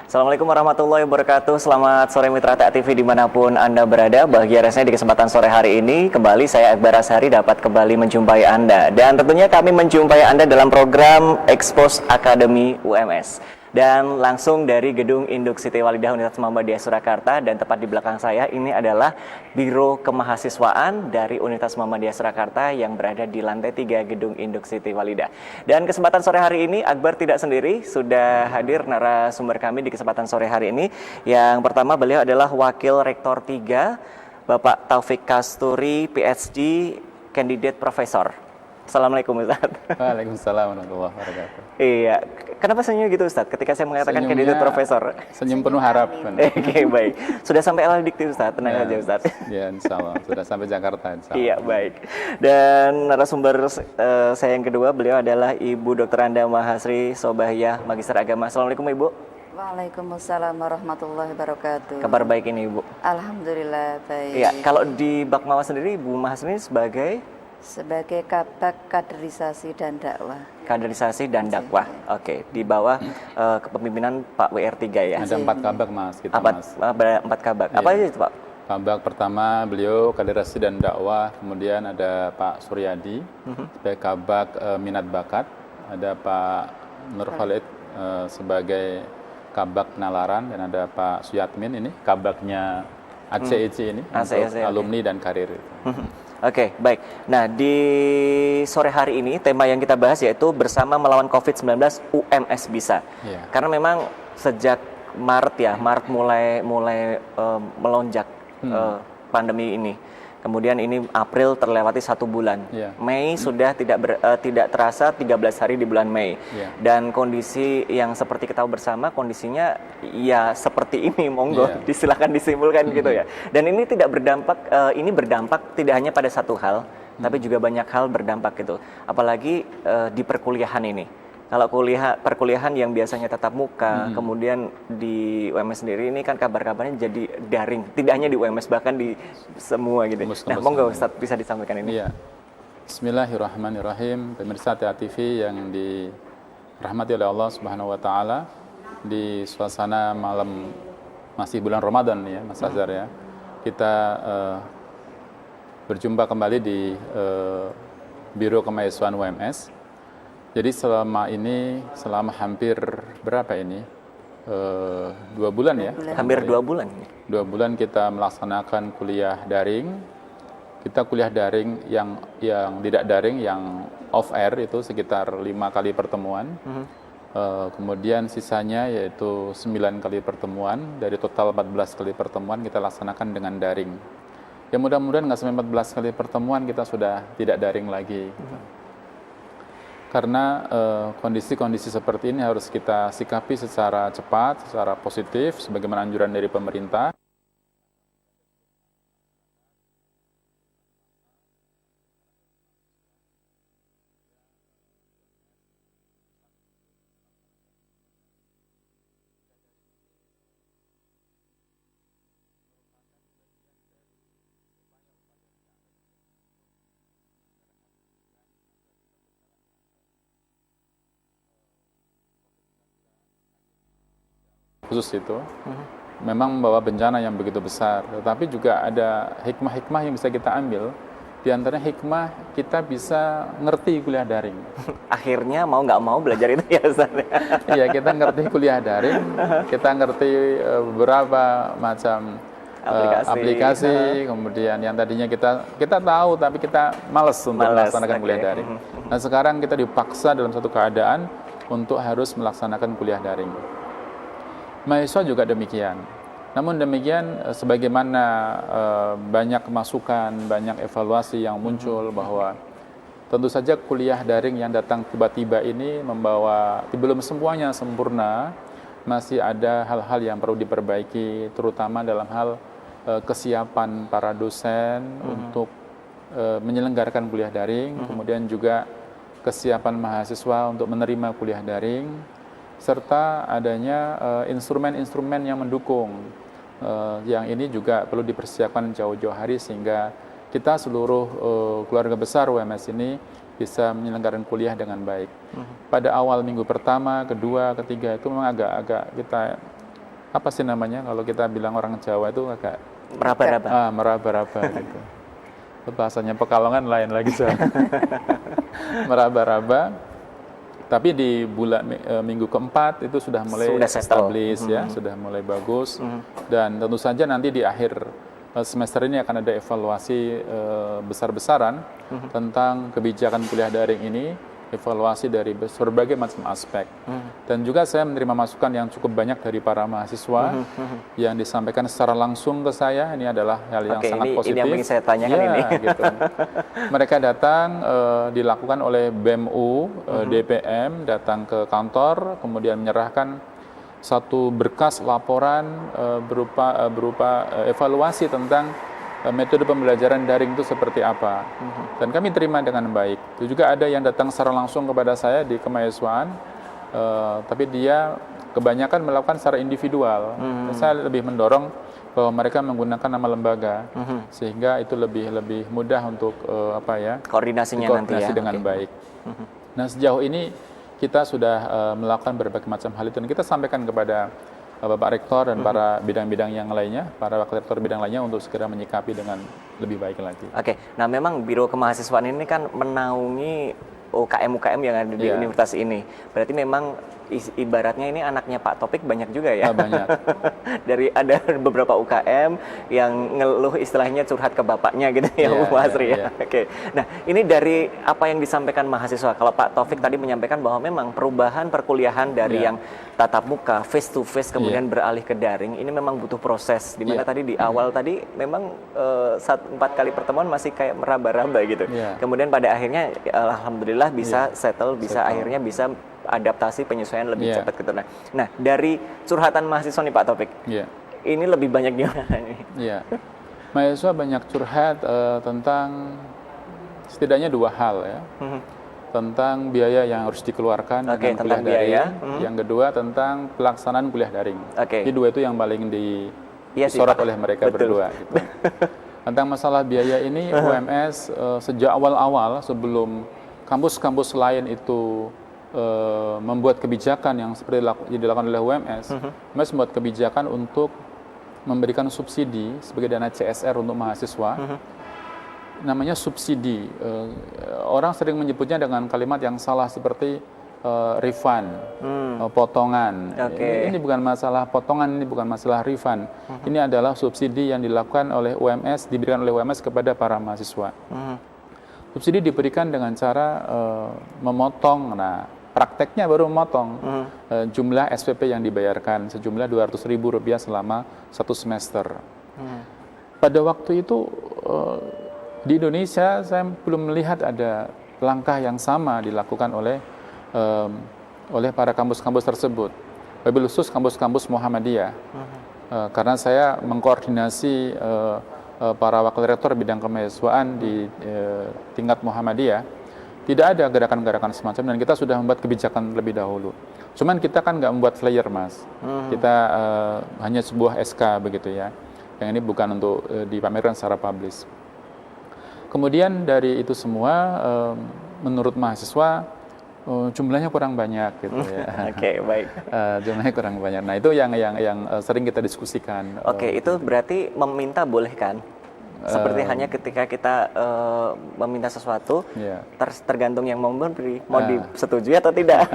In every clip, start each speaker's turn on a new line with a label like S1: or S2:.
S1: Assalamualaikum warahmatullahi wabarakatuh. Selamat sore Mitra Tak TV dimanapun Anda berada. Bahagia rasanya di kesempatan sore hari ini kembali saya Akbar Ashari dapat kembali menjumpai Anda. Dan tentunya kami menjumpai Anda dalam program Expose Academy UMS. Dan langsung dari Gedung Induk Siti Walidah Universitas Muhammadiyah Surakarta, dan tepat di belakang saya ini adalah Biro Kemahasiswaan dari Universitas Muhammadiyah Surakarta yang berada di lantai 3 Gedung Induk Siti Walidah. Dan kesempatan sore hari ini Akbar tidak sendiri, sudah hadir narasumber kami di kesempatan sore hari ini. Yang pertama beliau adalah Wakil Rektor 3 Bapak Taufik Kasturi PhD, Candidate Profesor. Assalamualaikum Ustaz.
S2: Waalaikumsalam warahmatullahi wabarakatuh.
S1: Iya, kenapa senyum gitu Ustaz ketika saya mengatakan
S2: Senyumnya
S1: kandidat profesor?
S2: Senyum penuh harapan.
S1: Oke, baik. Sudah sampai Al-Dikti Ustaz, tenang aja Ustaz.
S2: Ya, insya Allah. Sudah sampai Jakarta, insya Allah.
S1: Iya, baik. Dan narasumber saya yang kedua, beliau adalah Ibu Dr. Anda Mahasri Sobahiyah, Magister Agama. Assalamualaikum Ibu.
S3: Waalaikumsalam warahmatullahi wabarakatuh.
S1: Kabar baik ini Ibu?
S3: Alhamdulillah baik.
S1: Iya, kalau di Bakmawa sendiri Ibu Mahasri
S3: sebagai Kabak Kaderisasi dan Dakwah.
S1: Kaderisasi dan dakwah. Oke, di bawah kepemimpinan Pak WR3 ya.
S2: Ada 4 kabak Mas, kita Mas.
S1: Ada 4 kabak. Apa aja itu Pak?
S2: Kabak pertama beliau kaderasi dan dakwah, kemudian ada Pak Suryadi sebagai kabak minat bakat, ada Pak Nur Khalid sebagai kabak penalaran, dan ada Pak Suyatmin ini kabaknya ACEC ini untuk alumni dan karir.
S1: Oke, baik. Nah, di sore hari ini tema yang kita bahas yaitu bersama melawan COVID-19 UMS bisa.
S2: Yeah.
S1: Karena memang sejak Maret mulai melonjak pandemi ini. Kemudian ini April terlewati 1 bulan.
S2: Yeah.
S1: Mei sudah tidak terasa 13 hari di bulan Mei.
S2: Yeah.
S1: Dan kondisi yang seperti kita tahu bersama, kondisinya ya seperti ini, monggo silakan disimpulkan gitu ya. Dan ini berdampak tidak hanya pada satu hal, tapi juga banyak hal berdampak gitu. Apalagi di perkuliahan ini. Kalau perkuliahan yang biasanya tatap muka, kemudian di UMS sendiri ini kan kabar-kabarnya jadi daring. Tidak hanya di UMS, bahkan di semua gitu. Nah, monggo Ustaz bisa disampaikan ini.
S2: Iya. Bismillahirrahmanirrahim. Pemirsa TV yang dirahmati oleh Allah Subhanahu wa taala, di suasana malam masih bulan Ramadan ya, Mas Azhar ya. Kita berjumpa kembali di Biro Kemahasiswaan UMS. Jadi selama hampir berapa ini? 2 bulan ya?
S1: Hampir 2 bulan.
S2: 2 bulan kita melaksanakan kuliah daring. Kita kuliah daring yang tidak daring, yang off air itu sekitar 5 kali pertemuan. Kemudian sisanya yaitu 9 kali pertemuan. Dari total 14 kali pertemuan kita laksanakan dengan daring. Ya mudah-mudahan nggak sampai 14 kali pertemuan kita sudah tidak daring lagi. Karena kondisi-kondisi seperti ini harus kita sikapi secara cepat, secara positif, sebagaimana anjuran dari pemerintah. Khusus itu memang membawa bencana yang begitu besar, tetapi juga ada hikmah-hikmah yang bisa kita ambil. Di antaranya hikmah kita bisa ngerti kuliah daring.
S1: Akhirnya mau nggak mau belajar itu ya Ustaz.
S2: Iya, kita ngerti kuliah daring, kita ngerti beberapa macam aplikasi, kemudian yang tadinya kita tahu tapi kita malas untuk melaksanakan kuliah daring. Nah, sekarang kita dipaksa dalam satu keadaan untuk harus melaksanakan kuliah daring. Mahasiswa juga demikian. Namun demikian, sebagaimana banyak masukan, banyak evaluasi yang muncul bahwa tentu saja kuliah daring yang datang tiba-tiba ini belum semuanya sempurna, masih ada hal-hal yang perlu diperbaiki, terutama dalam hal kesiapan para dosen untuk menyelenggarakan kuliah daring, kemudian juga kesiapan mahasiswa untuk menerima kuliah daring, serta adanya instrumen-instrumen yang mendukung. Yang ini juga perlu dipersiapkan jauh-jauh hari sehingga kita seluruh keluarga besar UMS ini bisa menyelenggarakan kuliah dengan baik. Pada awal minggu pertama, kedua, ketiga itu memang agak kita apa sih namanya kalau kita bilang orang Jawa itu agak
S1: meraba-raba.
S2: Meraba-raba gitu. Bahasanya Pekalongan lain lagi meraba-raba. Tapi di bulan minggu keempat itu sudah mulai establis ya, sudah mulai bagus. Dan tentu saja nanti di akhir semester ini akan ada evaluasi besar-besaran tentang kebijakan kuliah daring ini, evaluasi dari berbagai macam aspek. Dan juga saya menerima masukan yang cukup banyak dari para mahasiswa yang disampaikan secara langsung ke saya. Ini adalah hal yang sangat positif.
S1: Ini yang ingin saya tanyakan ini.
S2: Gitu. Mereka datang, dilakukan oleh BEMU, DPM, datang ke kantor, kemudian menyerahkan satu berkas laporan berupa evaluasi tentang metode pembelajaran daring itu seperti apa. Dan kami terima dengan baik. Itu juga ada yang datang secara langsung kepada saya di kemahasiswaan, tapi dia kebanyakan melakukan secara individual. Dan saya lebih mendorong bahwa mereka menggunakan nama lembaga, sehingga itu lebih mudah untuk
S1: koordinasinya nanti ya.
S2: Dengan baik. Nah, sejauh ini kita sudah melakukan berbagai macam hal itu, dan kita sampaikan kepada Bapak Rektor dan para bidang-bidang yang lainnya, para wakil rektor bidang lainnya untuk segera menyikapi dengan lebih baik lagi.
S1: Oke, nah memang Biro Kemahasiswaan ini kan menaungi UKM-UKM yang ada di universitas ini. Berarti memang ibaratnya ini anaknya Pak Topik banyak juga ya?
S2: Banyak.
S1: Dari ada beberapa UKM yang ngeluh istilahnya curhat ke bapaknya gitu ya, Bu Asri ya. Oke. Nah, ini dari apa yang disampaikan mahasiswa. Kalau Pak Taufik tadi menyampaikan bahwa memang perubahan perkuliahan dari yang tatap muka, face to face kemudian beralih ke daring, ini memang butuh proses. Di mana tadi di awal tadi memang 4 kali pertemuan masih kayak meraba-raba gitu. Kemudian pada akhirnya alhamdulillah bisa settle, akhirnya bisa adaptasi penyesuaian lebih cepat gitu. Nah, dari curhatan mahasiswa nih Pak Taufik, ini lebih banyak gimana nih?
S2: Mahasiswa banyak curhat tentang setidaknya 2 hal ya. Tentang biaya yang harus dikeluarkan dengan kuliah daring. Yang kedua tentang pelaksanaan kuliah daring. Jadi 2 itu yang paling disorot oleh mereka berdua. Gitu. Tentang masalah biaya ini, UMS sejak awal-awal sebelum kampus-kampus lain itu membuat kebijakan yang seperti dilakukan oleh UMS, UMS membuat kebijakan untuk memberikan subsidi sebagai dana CSR untuk mahasiswa. Namanya subsidi. Orang sering menyebutnya dengan kalimat yang salah seperti refund, potongan. Ini bukan masalah potongan, ini bukan masalah refund. Ini adalah subsidi yang dilakukan oleh UMS, diberikan oleh UMS kepada para mahasiswa. Subsidi diberikan dengan cara memotong. Nah, prakteknya baru memotong jumlah SPP yang dibayarkan sejumlah Rp200.000 selama 1 semester. Pada waktu itu di Indonesia saya belum melihat ada langkah yang sama dilakukan oleh para kampus-kampus tersebut, wabil khusus kampus-kampus Muhammadiyah. Karena saya mengkoordinasi para wakil rektor bidang kemahasiswaan di tingkat Muhammadiyah, tidak ada gerakan-gerakan semacam, dan kita sudah membuat kebijakan lebih dahulu. Cuman kita kan nggak membuat flyer, Mas. Kita hanya sebuah SK begitu ya. Yang ini bukan untuk dipamerkan secara publis. Kemudian dari itu semua, menurut mahasiswa jumlahnya kurang banyak gitu ya.
S1: Baik.
S2: Jumlahnya kurang banyak. Nah, itu yang sering kita diskusikan.
S1: Itu berarti meminta boleh kan? Seperti hanya ketika kita meminta sesuatu, tergantung yang mau memberi, mau disetujui atau tidak.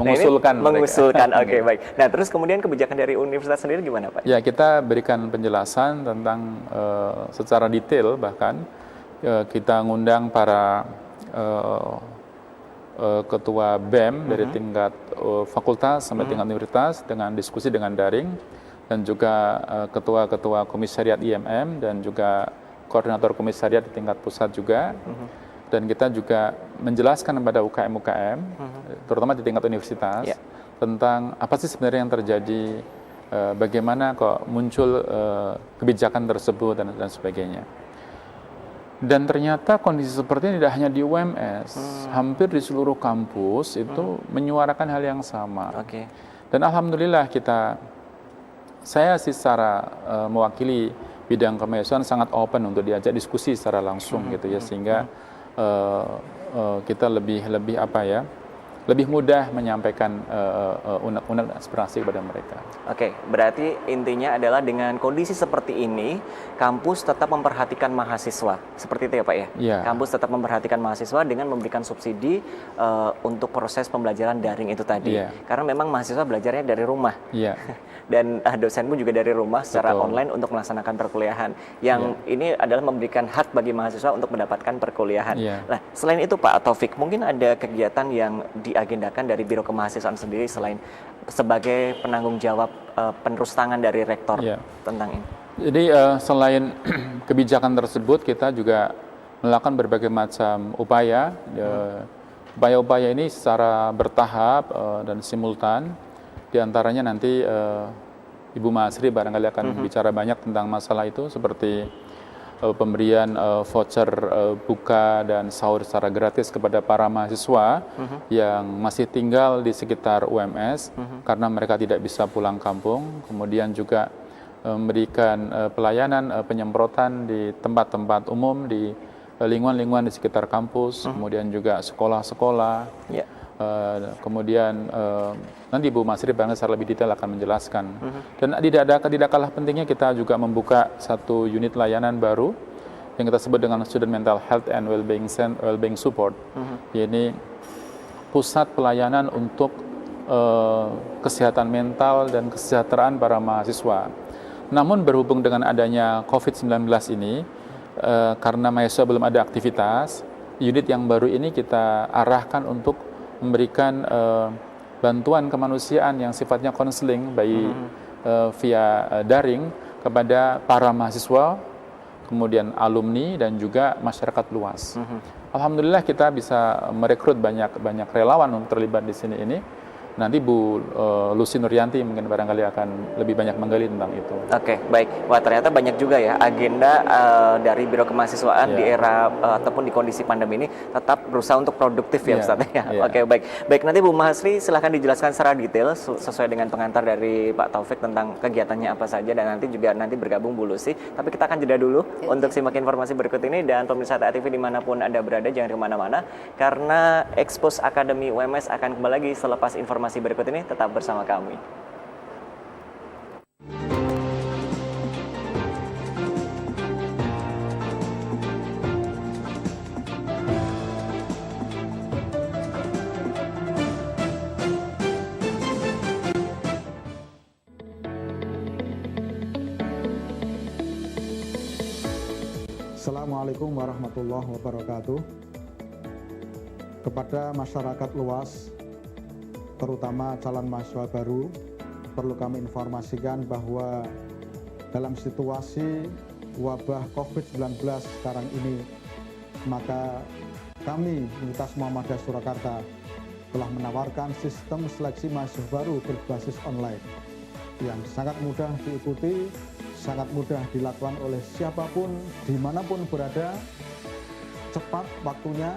S2: Mengusulkan.
S1: Mengusulkan. Baik. Nah, terus kemudian kebijakan dari universitas sendiri gimana, Pak?
S2: Ya, kita berikan penjelasan tentang secara detail, bahkan kita ngundang para ketua BEM dari tingkat fakultas sampai tingkat universitas dengan diskusi dengan daring, dan juga ketua-ketua komisariat IMM dan juga koordinator komisariat di tingkat pusat juga. Dan kita juga menjelaskan kepada UKM-UKM, terutama di tingkat universitas, tentang apa sih sebenarnya yang terjadi, bagaimana kok muncul kebijakan tersebut dan sebagainya. Dan ternyata kondisi seperti ini tidak hanya di UMS, hampir di seluruh kampus itu menyuarakan hal yang sama. Dan alhamdulillah saya secara mewakili bidang kemahasiswaan sangat open untuk diajak diskusi secara langsung gitu ya, sehingga kita lebih lebih mudah menyampaikan unek-unek aspirasi kepada mereka.
S1: Oke, berarti intinya adalah dengan kondisi seperti ini, kampus tetap memperhatikan mahasiswa. Seperti itu ya Pak ya?
S2: Iya.
S1: Kampus tetap memperhatikan mahasiswa dengan memberikan subsidi untuk proses pembelajaran daring itu tadi.
S2: Iya.
S1: Karena memang mahasiswa belajarnya dari rumah.
S2: Iya.
S1: Dan dosen pun juga dari rumah secara
S2: Betul.
S1: online untuk melaksanakan perkuliahan. Yang ini adalah memberikan hak bagi mahasiswa untuk mendapatkan perkuliahan.
S2: Iya.
S1: Nah, selain itu Pak Taufik, mungkin ada kegiatan yang diagendakan dari Biro Kemahasiswaan sendiri selain sebagai penanggung jawab penerus tangan dari rektor tentang ini.
S2: Jadi selain kebijakan tersebut, kita juga melakukan berbagai macam upaya. Upaya-upaya ini secara bertahap dan simultan. Di antaranya nanti Ibu Masri barangkali akan bicara banyak tentang masalah itu, seperti pemberian voucher buka dan sahur secara gratis kepada para mahasiswa yang masih tinggal di sekitar UMS karena mereka tidak bisa pulang kampung. Kemudian juga memberikan pelayanan penyemprotan di tempat-tempat umum, di lingkungan-lingkungan di sekitar kampus, kemudian juga sekolah-sekolah. Kemudian nanti Bu Masri barangkali secara lebih detail akan menjelaskan. Dan tidak kalah pentingnya kita juga membuka satu unit layanan baru yang kita sebut dengan Student Mental Health and Wellbeing Support. Ini pusat pelayanan untuk kesehatan mental dan kesejahteraan para mahasiswa. Namun berhubung dengan adanya COVID-19 ini, karena mahasiswa belum ada aktivitas, unit yang baru ini kita arahkan untuk memberikan bantuan kemanusiaan yang sifatnya konseling baik via daring kepada para mahasiswa, kemudian alumni dan juga masyarakat luas. Alhamdulillah kita bisa merekrut banyak relawan untuk terlibat di sini ini. Nanti Bu Lucy Nuryanti mungkin barangkali akan lebih banyak menggali tentang itu. Oke,
S1: baik. Wah, ternyata banyak juga ya agenda dari Biro Kemahasiswaan di era ataupun di kondisi pandemi ini tetap berusaha untuk produktif ya Ustaz ya. Oke, baik. Baik, nanti Bu Mahasri silahkan dijelaskan secara detail sesuai dengan pengantar dari Pak Taufik tentang kegiatannya apa saja, dan nanti bergabung Bu Lucy. Tapi kita akan jeda dulu untuk simak informasi berikut ini, dan pemirsa TAT TV dimanapun Anda berada jangan kemana-mana karena Expose Academy UMS akan kembali lagi selepas informasi berikut ini. Tetap bersama kami.
S4: Assalamualaikum warahmatullahi wabarakatuh. Kepada masyarakat luas, terutama calon mahasiswa baru, perlu kami informasikan bahwa dalam situasi wabah COVID-19 sekarang ini, maka kami Universitas Muhammadiyah Surakarta telah menawarkan sistem seleksi mahasiswa baru berbasis online yang sangat mudah diikuti, sangat mudah dilakukan oleh siapapun, dimanapun berada, cepat waktunya,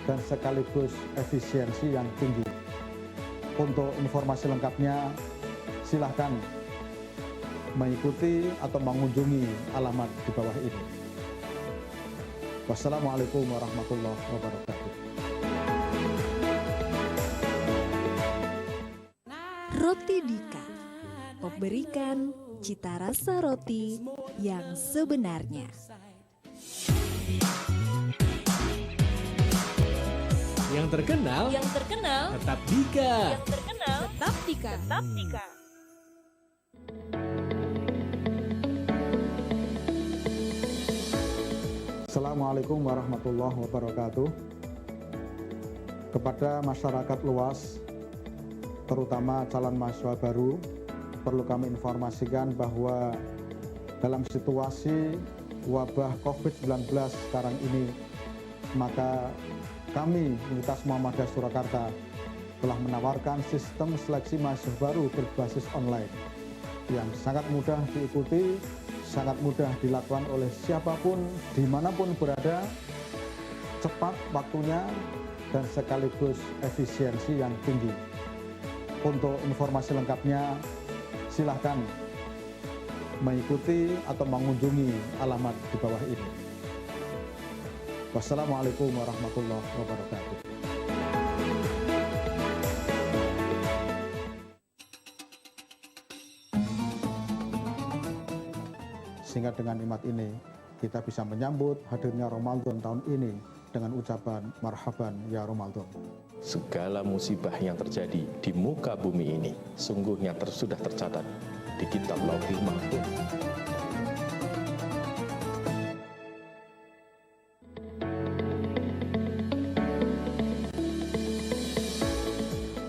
S4: dan sekaligus efisiensi yang tinggi. Untuk informasi lengkapnya, silahkan mengikuti atau mengunjungi alamat di bawah ini. Wassalamualaikum warahmatullahi wabarakatuh.
S5: Roti Dika memberikan cita rasa roti yang sebenarnya.
S6: Yang terkenal tetap Dika.
S5: Tetap Dika.
S4: Assalamualaikum warahmatullahi wabarakatuh. Kepada masyarakat luas, terutama calon mahasiswa baru, perlu kami informasikan bahwa dalam situasi wabah COVID-19 sekarang ini, maka kami Universitas Muhammadiyah Surakarta telah menawarkan sistem seleksi mahasiswa baru berbasis online yang sangat mudah diikuti, sangat mudah dilakukan oleh siapapun, dimanapun berada, cepat waktunya, dan sekaligus efisiensi yang tinggi. Untuk informasi lengkapnya, silahkan mengikuti atau mengunjungi alamat di bawah ini. Wassalamualaikum warahmatullahi wabarakatuh. sehingga dengan nikmat ini kita bisa menyambut hadirnya Ramadan tahun ini dengan ucapan marhaban ya Ramadan.
S7: Segala musibah yang terjadi di muka bumi ini sungguhnya sudah tercatat di kitab Lauhul Mahfuz.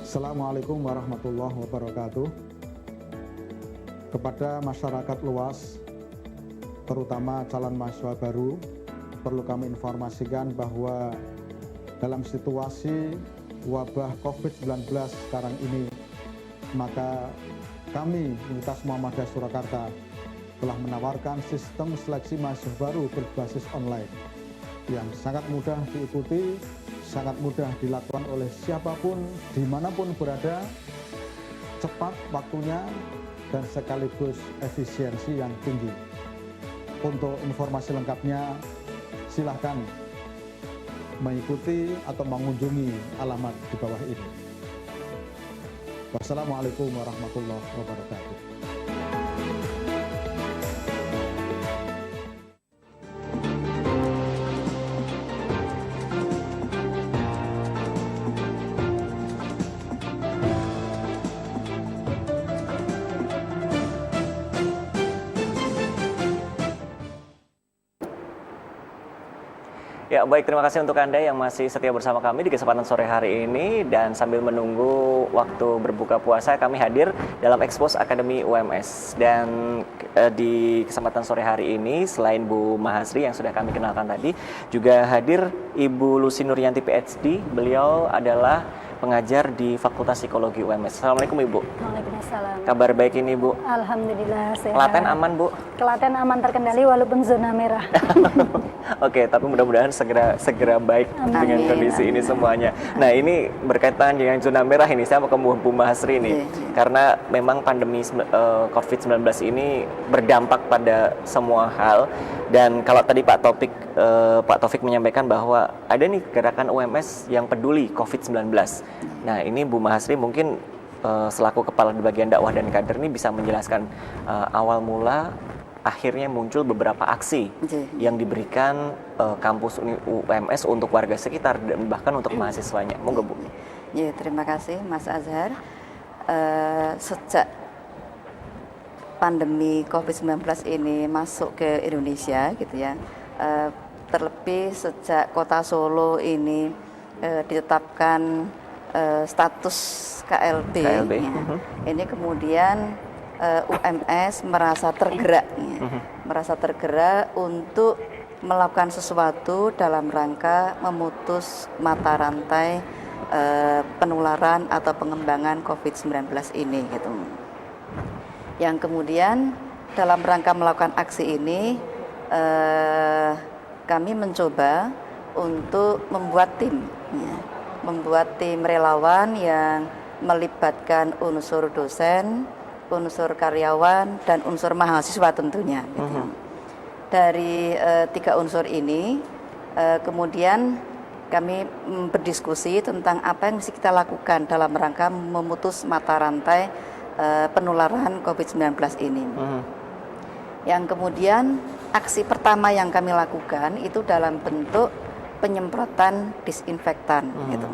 S4: Assalamualaikum warahmatullahi wabarakatuh. Kepada masyarakat luas, terutama calon mahasiswa baru, perlu kami informasikan bahwa dalam situasi wabah COVID-19 sekarang ini, maka kami Universitas Muhammadiyah Surakarta telah menawarkan sistem seleksi mahasiswa baru berbasis online yang sangat mudah diikuti, sangat mudah dilakukan oleh siapapun, dimanapun berada, cepat waktunya, dan sekaligus efisiensi yang tinggi. Untuk informasi lengkapnya, silahkan mengikuti atau mengunjungi alamat di bawah ini. Wassalamualaikum warahmatullahi wabarakatuh.
S1: Ya, baik, terima kasih untuk Anda yang masih setia bersama kami di kesempatan sore hari ini. Dan sambil menunggu waktu berbuka puasa, kami hadir dalam Expose Akademi UMS. Dan di kesempatan sore hari ini, selain Bu Mahasri yang sudah kami kenalkan tadi, juga hadir Ibu Lucy Nuryanti PhD. Beliau adalah pengajar di Fakultas Psikologi UMS. Assalamualaikum Ibu.
S8: Waalaikumsalam.
S1: Kabar baik ini Bu?
S8: Alhamdulillah sehat.
S1: Klaten aman Bu?
S8: Klaten aman terkendali walaupun zona merah.
S1: Oke, tapi mudah-mudahan segera baik dengan kondisi ini semuanya. Nah, ini berkaitan dengan zona merah ini, saya mau ke Bu Mahasri nih. Karena memang pandemi COVID-19 ini berdampak pada semua hal. Dan kalau tadi Pak Taufik menyampaikan bahwa ada nih gerakan UMS yang peduli COVID-19. Nah, ini Bu Mahasri mungkin selaku kepala di bagian dakwah dan kader ini bisa menjelaskan awal mula akhirnya muncul beberapa aksi yang diberikan kampus UMS untuk warga sekitar dan bahkan untuk mahasiswanya. Monggo Bu.
S3: Ya, terima kasih Mas Azhar. Sejak pandemi COVID-19 ini masuk ke Indonesia gitu ya, terlebih sejak Kota Solo ini ditetapkan status KLB. Ya. Ini kemudian UMS merasa tergerak untuk melakukan sesuatu dalam rangka memutus mata rantai penularan atau pengembangan COVID-19 ini gitu. Yang kemudian dalam rangka melakukan aksi ini kami mencoba untuk membuat tim relawan yang melibatkan unsur dosen, unsur karyawan, dan unsur mahasiswa tentunya. Gitu. Dari 3 unsur ini, kemudian kami berdiskusi tentang apa yang mesti kita lakukan dalam rangka memutus mata rantai penularan COVID-19 ini. Yang kemudian aksi pertama yang kami lakukan itu dalam bentuk penyemprotan disinfektan. Gitu.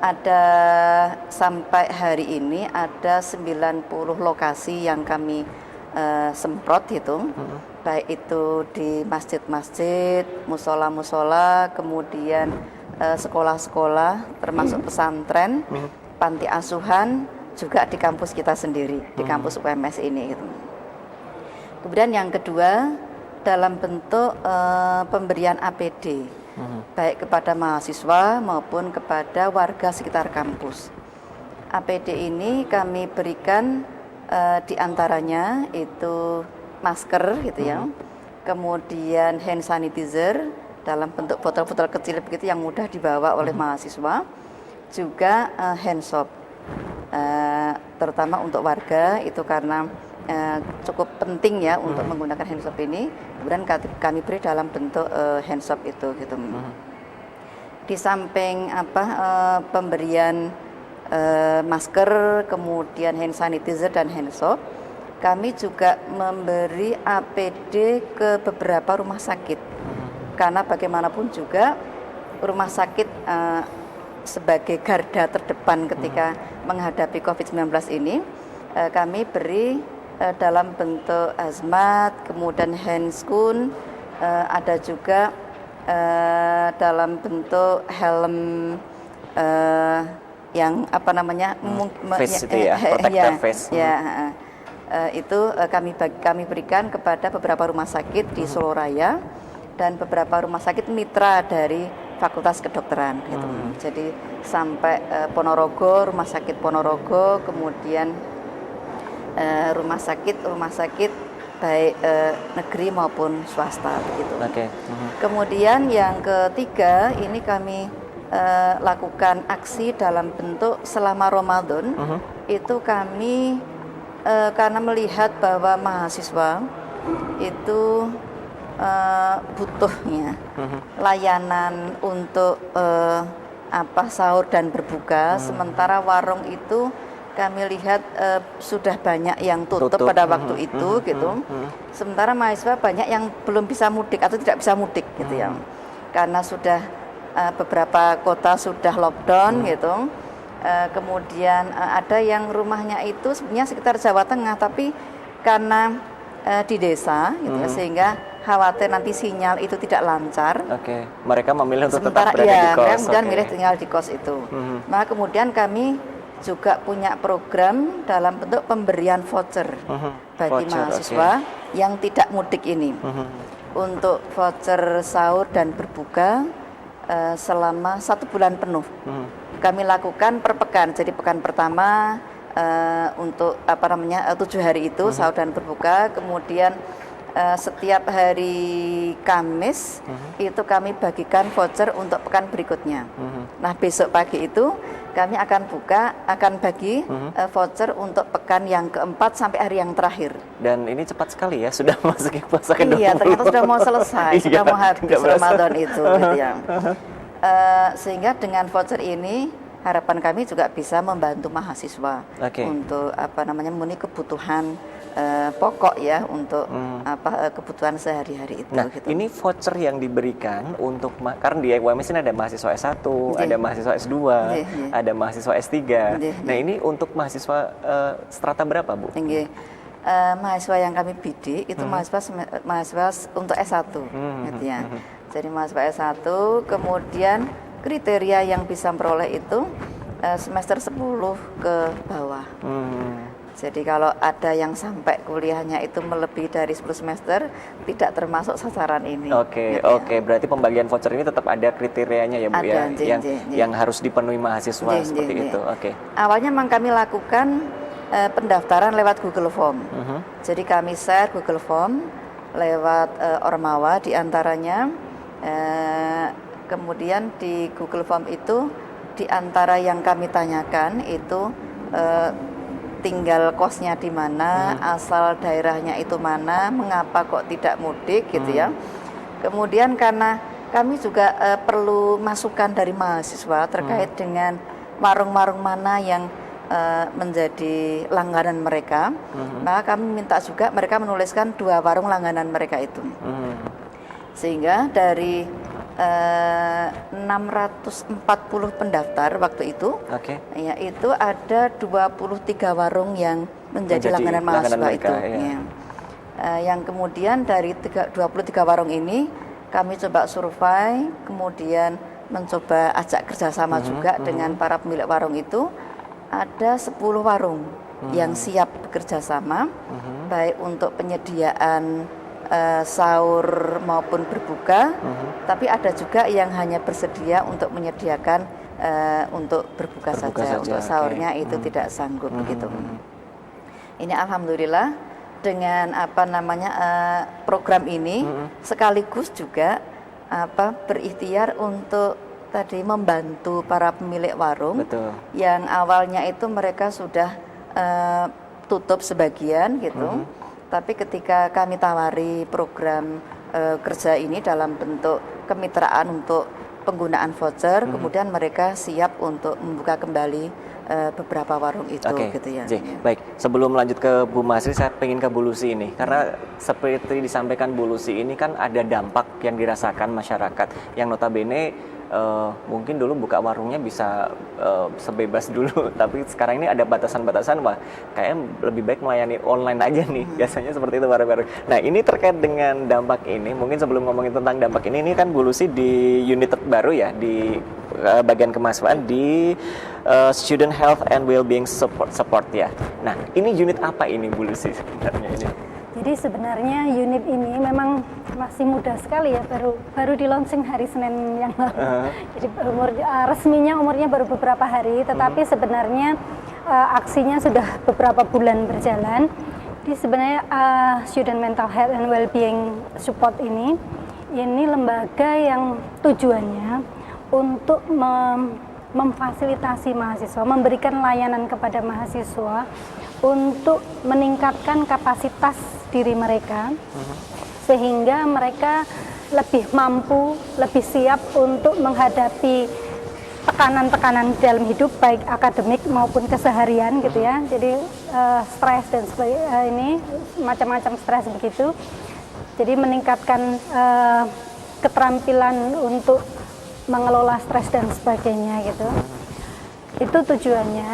S3: Ada sampai hari ini ada 90 lokasi yang kami semprot itu, baik itu di masjid-masjid, musola-musola, kemudian sekolah-sekolah, termasuk pesantren, panti asuhan, juga di kampus kita sendiri, di kampus UMS ini. Gitu. Kemudian yang kedua dalam bentuk pemberian APD. Baik kepada mahasiswa maupun kepada warga sekitar kampus. APD ini kami berikan diantaranya itu masker gitu ya, kemudian hand sanitizer dalam bentuk botol-botol kecil begitu yang mudah dibawa oleh mahasiswa, juga hand soap, terutama untuk warga itu karena cukup penting ya untuk menggunakan hand soap ini. Kemudian kami beri dalam bentuk hand soap itu gitu. Di samping pemberian masker, kemudian hand sanitizer dan hand soap, kami juga memberi APD ke beberapa rumah sakit. Karena bagaimanapun juga rumah sakit sebagai garda terdepan ketika menghadapi COVID-19 ini, kami beri dalam bentuk hazmat, kemudian handskun, ada juga dalam bentuk helm yang apa namanya
S1: face itu ya, protective face.
S3: Ya, itu kami berikan kepada beberapa rumah sakit di Solo Raya dan beberapa rumah sakit mitra dari Fakultas Kedokteran gitu. Jadi sampai Ponorogo, rumah sakit Ponorogo, kemudian rumah sakit baik negeri maupun swasta begitu. Kemudian yang ketiga ini kami lakukan aksi dalam bentuk selama Ramadan. Itu kami karena melihat bahwa mahasiswa itu butuhnya layanan untuk sahur dan berbuka, sementara warung itu kami lihat sudah banyak yang tutup pada waktu itu gitu. Sementara mahasiswa banyak yang belum bisa mudik atau tidak bisa mudik gitu ya. Karena sudah beberapa kota sudah lockdown gitu. Kemudian ada yang rumahnya itu sebenarnya sekitar Jawa Tengah, tapi karena di desa gitu ya, sehingga khawatir nanti sinyal itu tidak lancar.
S1: Mereka memilih untuk tetap berada di kos.
S3: Mereka kemudian milih tinggal di kos itu. Nah, kemudian kami juga punya program dalam bentuk pemberian voucher bagi mahasiswa yang tidak mudik ini. Untuk voucher sahur dan berbuka selama 1 bulan penuh. Kami lakukan per pekan. Jadi pekan pertama untuk 7 hari itu sahur dan berbuka, kemudian setiap hari Kamis itu kami bagikan voucher untuk pekan berikutnya. Nah, besok pagi itu kami akan bagi voucher untuk pekan yang keempat sampai hari yang terakhir.
S1: Dan ini cepat sekali ya, sudah masuk puasa ke-20.
S3: Iya, ternyata sudah mau selesai, sudah mau habis Ramadan itu gitu ya. Sehingga dengan voucher ini harapan kami juga bisa membantu mahasiswa untuk memenuhi kebutuhan pokok ya, untuk kebutuhan sehari-hari itu.
S1: Nah,
S3: gitu.
S1: ini voucher yang diberikan untuk karena di UMS ini ada mahasiswa S1, ada mahasiswa S2, ada mahasiswa S3. Nah, ini untuk mahasiswa strata berapa, Bu?
S3: Mahasiswa yang kami bidik itu mahasiswa untuk S1 gitu ya. Jadi mahasiswa S1, kemudian kriteria yang bisa memperoleh itu semester 10 ke bawah. Jadi kalau ada yang sampai kuliahnya itu melebihi dari 10 semester, tidak termasuk sasaran ini.
S1: Berarti pembagian voucher ini tetap ada kriterianya ya, Bu, yang harus dipenuhi mahasiswa seperti itu.
S3: Awalnya memang kami lakukan pendaftaran lewat Google Form. Jadi kami share Google Form lewat Ormawa diantaranya. Kemudian di Google Form itu diantara yang kami tanyakan itu tinggal kosnya di mana, asal daerahnya itu mana, mengapa kok tidak mudik gitu ya. Kemudian karena kami juga perlu masukan dari mahasiswa terkait dengan warung-warung mana yang menjadi langganan mereka, maka kami minta juga mereka menuliskan 2 warung langganan mereka itu. Sehingga dari 640 pendaftar waktu itu, yaitu ada 23 warung yang menjadi langganan mahasiswa itu. Yang kemudian dari 23 warung ini kami coba survei, kemudian mencoba ajak kerjasama juga dengan para pemilik warung itu. Ada 10 warung yang siap bekerja sama, baik untuk penyediaan sahur maupun berbuka, tapi ada juga yang hanya bersedia untuk menyediakan untuk berbuka saja. Untuk sahurnya itu tidak sanggup begitu. Ini alhamdulillah dengan program ini sekaligus juga berikhtiar untuk tadi membantu para pemilik warung yang awalnya itu mereka sudah tutup sebagian gitu. Tapi ketika kami tawari program kerja ini dalam bentuk kemitraan untuk penggunaan voucher, kemudian mereka siap untuk membuka kembali beberapa warung itu gitu ya.
S1: Baik, sebelum lanjut ke Bu Masri, saya pengen ke Bu Lucy ini, karena seperti disampaikan Bu Lucy ini kan ada dampak yang dirasakan masyarakat yang notabene mungkin dulu buka warungnya bisa sebebas dulu, tapi sekarang ini ada batasan-batasan, wah kayaknya lebih baik melayani online aja nih, biasanya seperti itu warung-warung. Nah ini terkait dengan dampak ini, mungkin sebelum ngomongin tentang dampak ini kan Bu Lucy di unit terbaru ya, di bagian kemahasiswaan di Student Health and Wellbeing Support ya. Nah ini unit apa ini Bu Lucy sebenarnya ini?
S8: Jadi sebenarnya unit ini memang masih muda sekali ya, baru di launching hari Senin yang lalu. Jadi resminya umurnya baru beberapa hari, tetapi sebenarnya aksinya sudah beberapa bulan berjalan. Jadi sebenarnya Student Mental Health and Wellbeing Support ini lembaga yang tujuannya untuk memfasilitasi mahasiswa, memberikan layanan kepada mahasiswa untuk meningkatkan kapasitas diri mereka, sehingga mereka lebih mampu, lebih siap untuk menghadapi tekanan-tekanan dalam hidup, baik akademik maupun keseharian gitu ya. Jadi stres dan ini macam-macam stres begitu. Jadi meningkatkan keterampilan untuk mengelola stres dan sebagainya gitu. Itu tujuannya,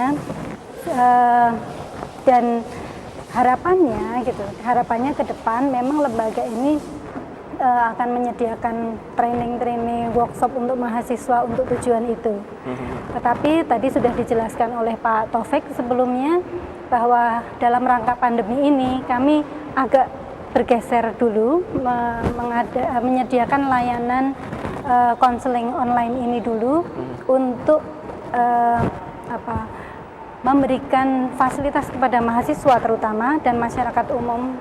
S8: dan harapannya ke depan memang lembaga ini akan menyediakan training workshop untuk mahasiswa untuk tujuan itu. Tetapi tadi sudah dijelaskan oleh Pak Taufik sebelumnya bahwa dalam rangka pandemi ini kami agak bergeser dulu, menyediakan layanan konseling online ini dulu untuk memberikan fasilitas kepada mahasiswa terutama dan masyarakat umum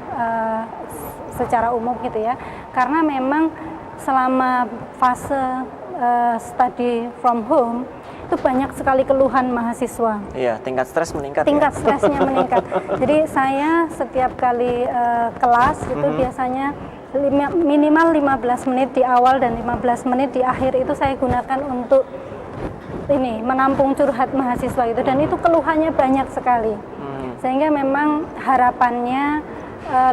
S8: secara umum gitu ya, karena memang selama fase study from home itu banyak sekali keluhan mahasiswa.
S1: Iya, tingkat stres meningkat.
S8: Tingkat stresnya meningkat. Jadi saya setiap kali kelas itu biasanya minimal 15 menit di awal dan 15 menit di akhir itu saya gunakan untuk menampung curhat mahasiswa itu, dan itu keluhannya banyak sekali. Sehingga memang harapannya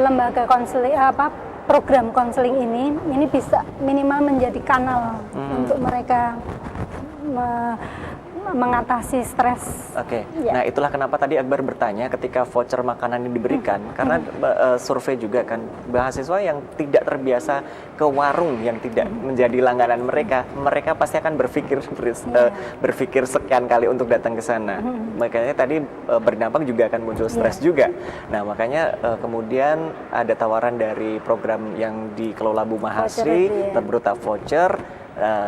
S8: lembaga konseling program konseling ini bisa minimal menjadi kanal untuk mereka mengatasi stres.
S1: Oke. Nah itulah kenapa tadi Akbar bertanya ketika voucher makanan ini diberikan, karena survei juga kan mahasiswa yang tidak terbiasa ke warung yang tidak menjadi langganan mereka pasti akan berpikir sekian kali untuk datang ke sana. Makanya tadi berdampak juga akan muncul stres juga. Nah makanya kemudian ada tawaran dari program yang dikelola Bu Mahasri, Terberuta Voucher.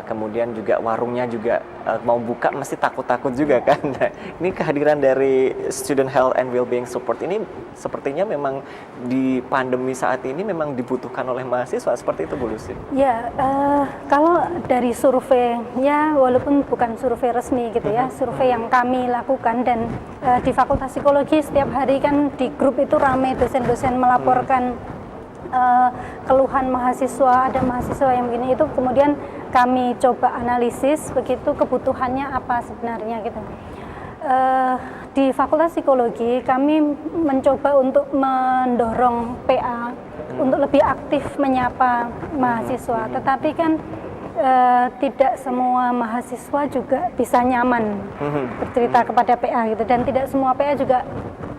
S1: Kemudian juga warungnya juga mau buka mesti takut-takut juga kan. Nah, ini kehadiran dari Student Health and Wellbeing Support ini sepertinya memang di pandemi saat ini memang dibutuhkan oleh mahasiswa, seperti itu Bu Lucy?
S8: Ya, kalau dari survei ya, walaupun bukan survei resmi gitu ya, survei yang kami lakukan, dan di Fakultas Psikologi setiap hari kan di grup itu ramai dosen-dosen melaporkan keluhan mahasiswa, ada mahasiswa yang begini, itu kemudian kami coba analisis begitu kebutuhannya apa sebenarnya gitu. Di Fakultas Psikologi kami mencoba untuk mendorong PA untuk lebih aktif menyapa mahasiswa, tetapi kan tidak semua mahasiswa juga bisa nyaman bercerita kepada PA gitu, dan tidak semua PA juga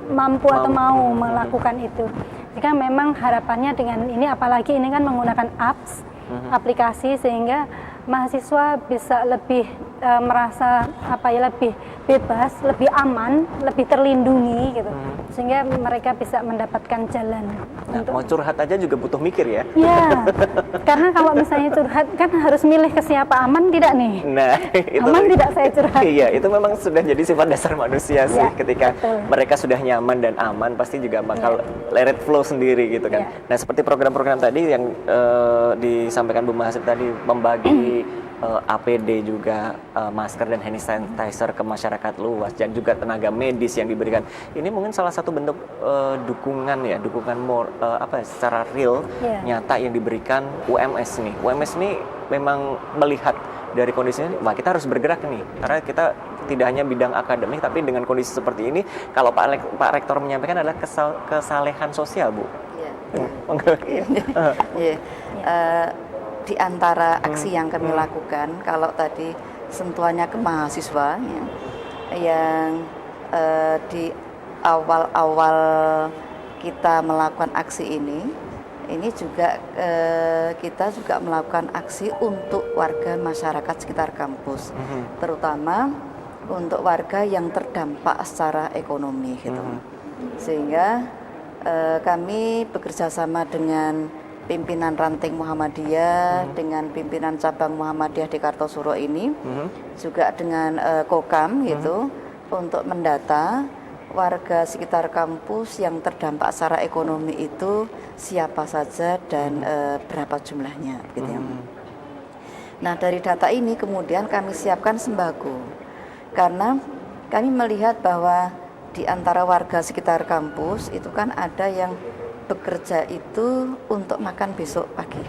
S8: mampu atau mau melakukan itu. Jika memang harapannya dengan ini, apalagi ini kan menggunakan apps, aplikasi, sehingga mahasiswa bisa lebih merasa lebih bebas, lebih aman, lebih terlindungi gitu, sehingga mereka bisa mendapatkan jalan.
S1: Nah, mau curhat aja juga butuh mikir ya?
S8: Ya, karena kalau misalnya curhat kan harus milih ke siapa, aman tidak nih?
S1: Nah, itu
S8: aman tidak saya curhat?
S1: Iya, itu memang sudah jadi sifat dasar manusia sih. Ketika mereka sudah nyaman dan aman, pasti juga bakal let it flow sendiri gitu kan. Nah, seperti program-program tadi yang disampaikan Bu Mahasib tadi, membagi APD juga, masker dan hand sanitizer ke masyarakat luas, dan juga tenaga medis yang diberikan. Ini mungkin salah satu bentuk dukungan secara real nyata yang diberikan UMS nih. UMS ini memang melihat dari kondisinya, wah kita harus bergerak nih, karena kita tidak hanya bidang akademik, tapi dengan kondisi seperti ini, kalau Pak Rektor menyampaikan adalah kesalehan sosial, Bu.
S3: Iya. Di antara aksi yang kami lakukan, kalau tadi sentuhannya ke mahasiswa, ya, yang di awal-awal kita melakukan aksi ini juga kita juga melakukan aksi untuk warga masyarakat sekitar kampus, terutama untuk warga yang terdampak secara ekonomi gitu. Sehingga kami bekerja sama dengan pimpinan ranting Muhammadiyah, dengan pimpinan cabang Muhammadiyah di Kartosuro ini, juga dengan Kokam gitu, untuk mendata warga sekitar kampus yang terdampak secara ekonomi itu siapa saja dan berapa jumlahnya gitu ya. Nah, dari data ini kemudian kami siapkan sembako, karena kami melihat bahwa di antara warga sekitar kampus itu kan ada yang bekerja itu untuk makan besok pagi.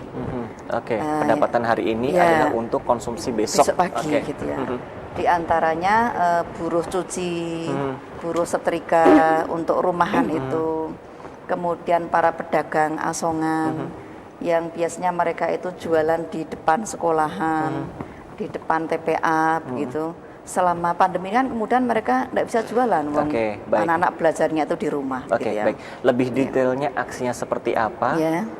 S1: Oke, pendapatan hari ini adalah untuk konsumsi besok
S3: pagi gitu ya. Di antaranya buruh cuci, buruh setrika untuk rumahan itu, kemudian para pedagang asongan yang biasanya mereka itu jualan di depan sekolahan, di depan TPA begitu. Selama pandemi kan kemudian mereka tidak bisa jualan, anak-anak belajarnya itu di rumah.
S1: Gitu ya. Baik. Lebih detailnya aksinya seperti apa?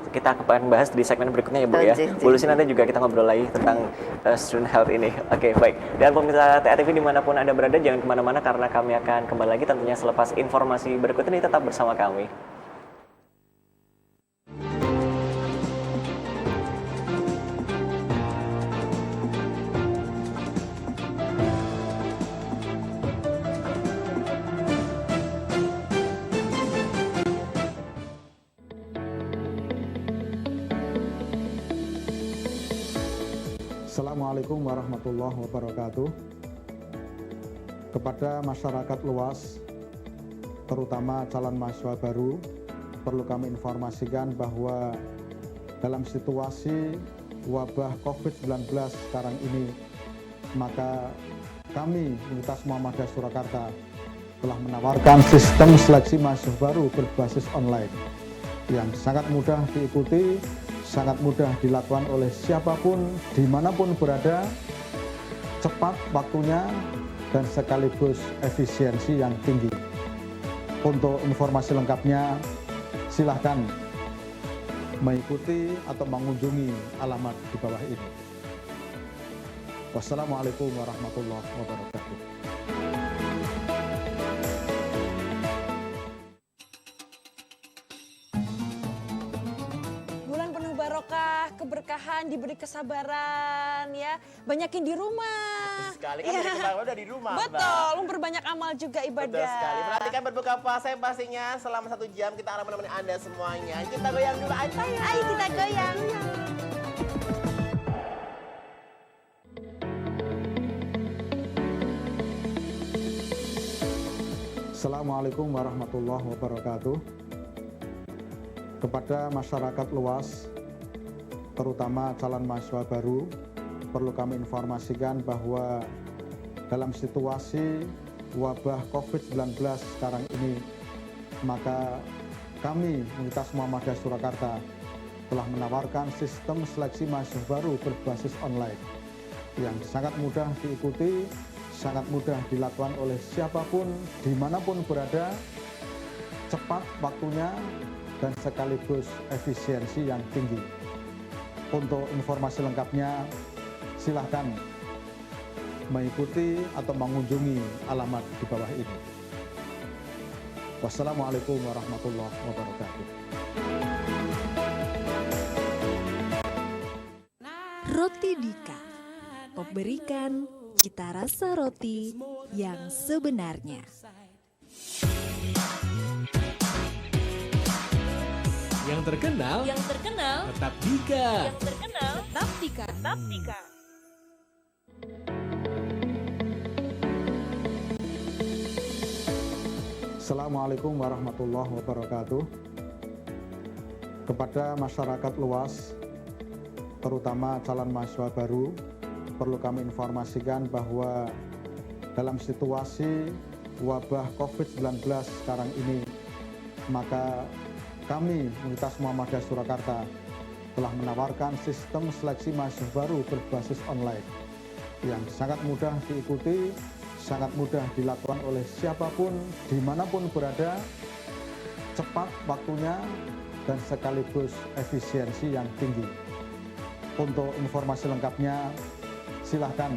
S1: Kita akan bahas di segmen berikutnya ya Bu ya. Bu Lucy, nanti juga kita ngobrol lagi tentang student health ini. Baik. Dan pemirsa TATV dimanapun Anda berada, jangan kemana-mana karena kami akan kembali lagi tentunya selepas informasi berikut ini. Tetap bersama kami.
S4: Assalamualaikum warahmatullahi wabarakatuh. Kepada masyarakat luas, terutama calon mahasiswa baru, perlu kami informasikan bahwa dalam situasi wabah COVID-19 sekarang ini, maka kami Universitas Muhammadiyah Surakarta telah menawarkan sistem seleksi mahasiswa baru berbasis online yang sangat mudah diikuti, sangat mudah dilakukan oleh siapapun, dimanapun berada, cepat waktunya, dan sekaligus efisiensi yang tinggi. Untuk informasi lengkapnya, silahkan mengikuti atau mengunjungi alamat di bawah ini. Wassalamualaikum warahmatullahi wabarakatuh.
S9: Keberkahan, diberi kesabaran ya, banyakin di rumah.
S10: Betul sekali, kan ya. Udah di rumah.
S9: Betul, memperbanyak amal juga ibadah.
S10: Betul sekali, perhatikan berbuka puasa yang pastinya selama 1 jam kita akan menemani Anda semuanya. Kita goyang dulu aja.
S9: Ayo kita goyang.
S4: Assalamualaikum warahmatullahi wabarakatuh. Kepada masyarakat luas, terutama calon mahasiswa baru, perlu kami informasikan bahwa dalam situasi wabah COVID-19 sekarang ini, maka kami Universitas Muhammadiyah Surakarta telah menawarkan sistem seleksi mahasiswa baru berbasis online yang sangat mudah diikuti, sangat mudah dilakukan oleh siapapun, dimanapun berada, cepat waktunya, dan sekaligus efisiensi yang tinggi. Untuk informasi lengkapnya, silahkan mengikuti atau mengunjungi alamat di bawah ini. Wassalamualaikum warahmatullahi wabarakatuh.
S5: Roti Dika, memberikan cita rasa roti yang sebenarnya.
S6: Yang terkenal tetap Dika.
S5: Tetap Dika.
S4: Assalamualaikum warahmatullahi wabarakatuh. Kepada masyarakat luas, terutama calon mahasiswa baru, perlu kami informasikan bahwa dalam situasi wabah COVID-19 sekarang ini, maka kami Universitas Muhammadiyah Surakarta telah menawarkan sistem seleksi mahasiswa baru berbasis online yang sangat mudah diikuti, sangat mudah dilakukan oleh siapapun, dimanapun berada, cepat waktunya, dan sekaligus efisiensi yang tinggi. Untuk informasi lengkapnya, silahkan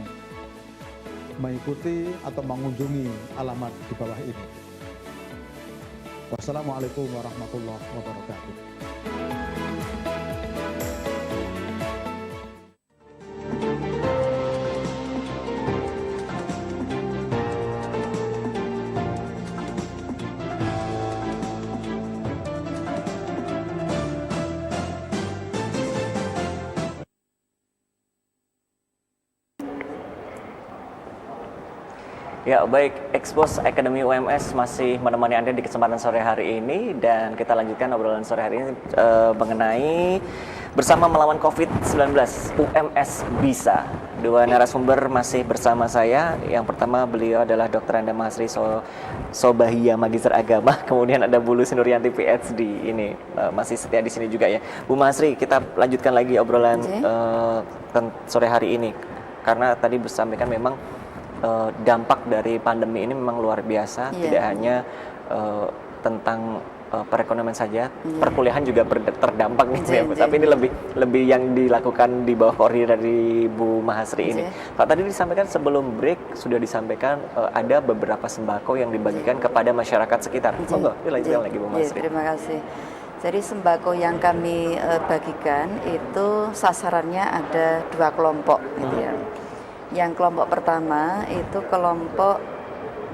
S4: mengikuti atau mengunjungi alamat di bawah ini. Wassalamualaikum warahmatullahi wabarakatuh.
S1: Ya baik, Expose Academy UMS masih menemani Anda di kesempatan sore hari ini, dan kita lanjutkan obrolan sore hari ini mengenai bersama melawan COVID-19, UMS bisa. Dua narasumber masih bersama saya. Yang pertama beliau adalah Dr. Anda Mahasri Sobahia, Magister Agama. Kemudian ada Bu Lucy Nuryanti PhD. Ini masih setia di sini juga ya. Bu Mahasri, kita lanjutkan lagi obrolan sore hari ini. Karena tadi disampaikan memang dampak dari pandemi ini memang luar biasa, tidak hanya tentang perekonomian saja, perkuliahan juga terdampak nih, tapi ini lebih yang dilakukan di bawah koordinasi dari Bu Mahasri ini. Pak, tadi disampaikan sebelum break sudah disampaikan ada beberapa sembako yang dibagikan kepada masyarakat sekitar. Monggo, dilanjutkan lagi Bu Mahasri.
S3: Terima kasih. Jadi sembako yang kami bagikan itu sasarannya ada 2 kelompok, gitu ya. Yang kelompok pertama itu kelompok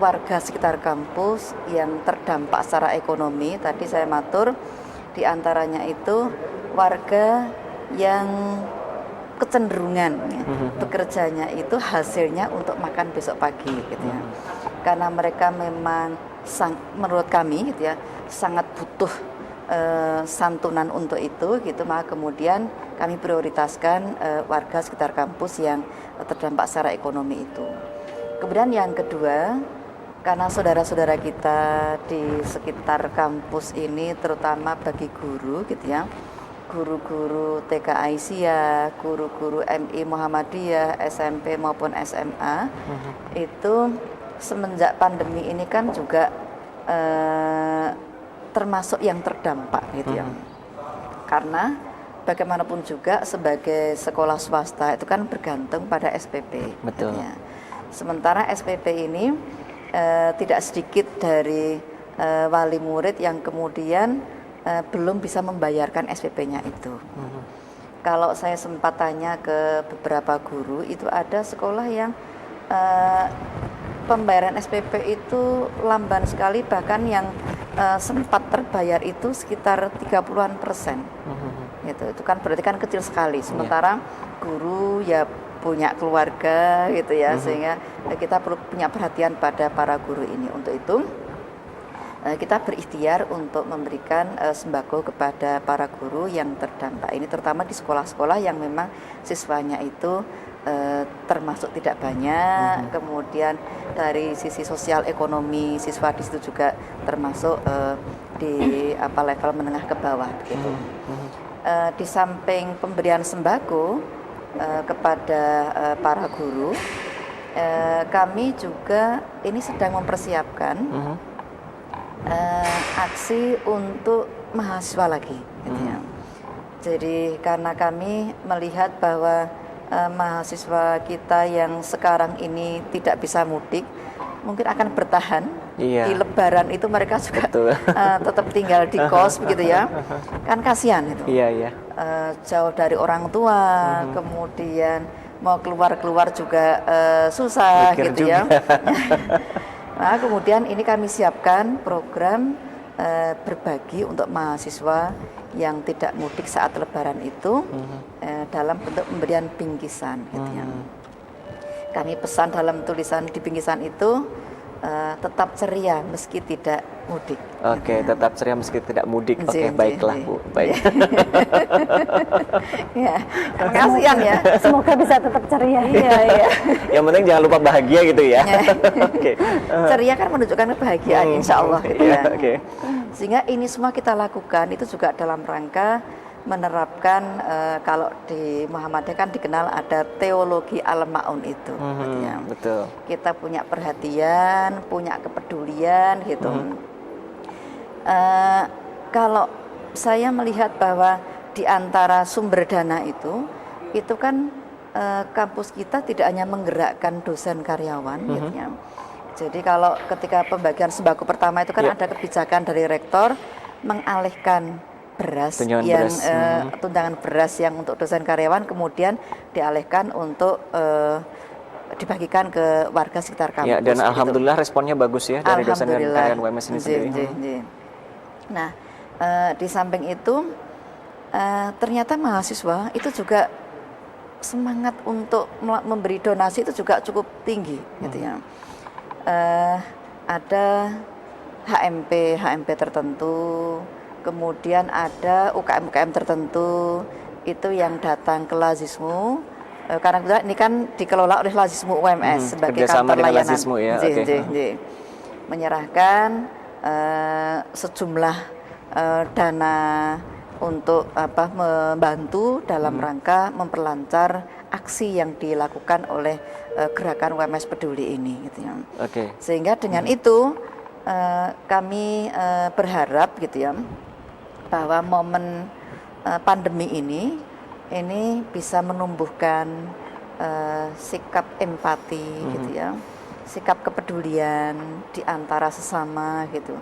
S3: warga sekitar kampus yang terdampak secara ekonomi. Tadi saya matur, diantaranya itu warga yang kecenderungan bekerjanya itu hasilnya untuk makan besok pagi, gitu ya. Karena mereka memang menurut kami, gitu ya, sangat butuh santunan untuk itu, gitu, maka kemudian kami prioritaskan warga sekitar kampus yang terdampak secara ekonomi itu. Kemudian yang kedua, karena saudara-saudara kita di sekitar kampus ini, terutama bagi guru, gitu ya, guru-guru TK Aisyah, guru-guru MI Muhammadiyah, SMP maupun SMA, itu semenjak pandemi ini kan juga termasuk yang terdampak, gitu ya. Karena bagaimanapun juga sebagai sekolah swasta itu kan bergantung pada SPP.
S1: Betul.
S3: Gitu ya. Sementara SPP ini tidak sedikit dari wali murid yang kemudian belum bisa membayarkan SPP-nya itu. Kalau saya sempat tanya ke beberapa guru, itu ada sekolah yang pembayaran SPP itu lamban sekali, bahkan yang sempat terbayar itu sekitar 30-an%. Itu kan berarti kan kecil sekali. Sementara guru ya punya keluarga, gitu ya, sehingga kita perlu punya perhatian pada para guru ini. Untuk itu kita berikhtiar untuk memberikan sembako kepada para guru yang terdampak ini, terutama di sekolah-sekolah yang memang siswanya itu termasuk tidak banyak, kemudian dari sisi sosial ekonomi siswa di situ juga termasuk di level menengah ke bawah, gitu. Di samping pemberian sembako kepada para guru, kami juga ini sedang mempersiapkan aksi untuk mahasiswa lagi, gitu ya. Jadi karena kami melihat bahwa mahasiswa kita yang sekarang ini tidak bisa mudik, mungkin akan bertahan. Di Lebaran itu mereka juga tetap tinggal di kos, begitu ya. Kan kasihan itu. Jauh dari orang tua, kemudian mau keluar juga susah, gitu ya. Nah, kemudian ini kami siapkan program berbagi untuk mahasiswa yang tidak mudik saat Lebaran itu dalam bentuk pemberian bingkisan, gitu ya. Kami pesan dalam tulisan di bingkisan itu, tetap ceria meski tidak mudik.
S1: Oke, tetap ceria meski tidak mudik. Oke, baiklah Bu. Baik.
S3: Ya, kasihan ya.
S8: Semoga bisa tetap ceria.
S3: Iya, iya.
S1: Yang penting jangan lupa bahagia gitu ya. Oke.
S3: Ceria kan menunjukkan kebahagiaan, insya Allah. Gitu
S1: Iya,
S3: ya.
S1: oke.
S3: Sehingga ini semua kita lakukan itu juga dalam rangka menerapkan kalau di Muhammadiyah kan dikenal ada teologi al-ma'un itu. Gitu ya.
S1: Betul.
S3: Kita punya perhatian, punya kepedulian gitu. Kalau saya melihat bahwa di antara sumber dana itu kan kampus kita tidak hanya menggerakkan dosen karyawan, gitu ya. Jadi kalau ketika pembagian sembako pertama itu kan ada kebijakan dari rektor mengalihkan beras tunjangan beras yang untuk dosen karyawan kemudian dialihkan untuk dibagikan ke warga sekitar kampus.
S1: Ya, dan alhamdulillah responnya bagus ya dari dosen dan karyawan UMS ini sendiri.
S3: Nah, di samping itu ternyata mahasiswa itu juga semangat untuk memberi donasi itu juga cukup tinggi, gitu ya. Ada HMP tertentu, kemudian ada UKM tertentu itu yang datang ke Lazismu karena ini kan dikelola oleh Lazismu UMS sebagai kantor layanan.
S1: Ya,
S3: menyerahkan sejumlah dana untuk membantu dalam rangka memperlancar aksi yang dilakukan oleh gerakan UMS Peduli ini, gitu ya. Sehingga dengan itu kami berharap, gitu ya, bahwa momen pandemi ini bisa menumbuhkan sikap empati, gitu ya, sikap kepedulian di antara sesama, gitu.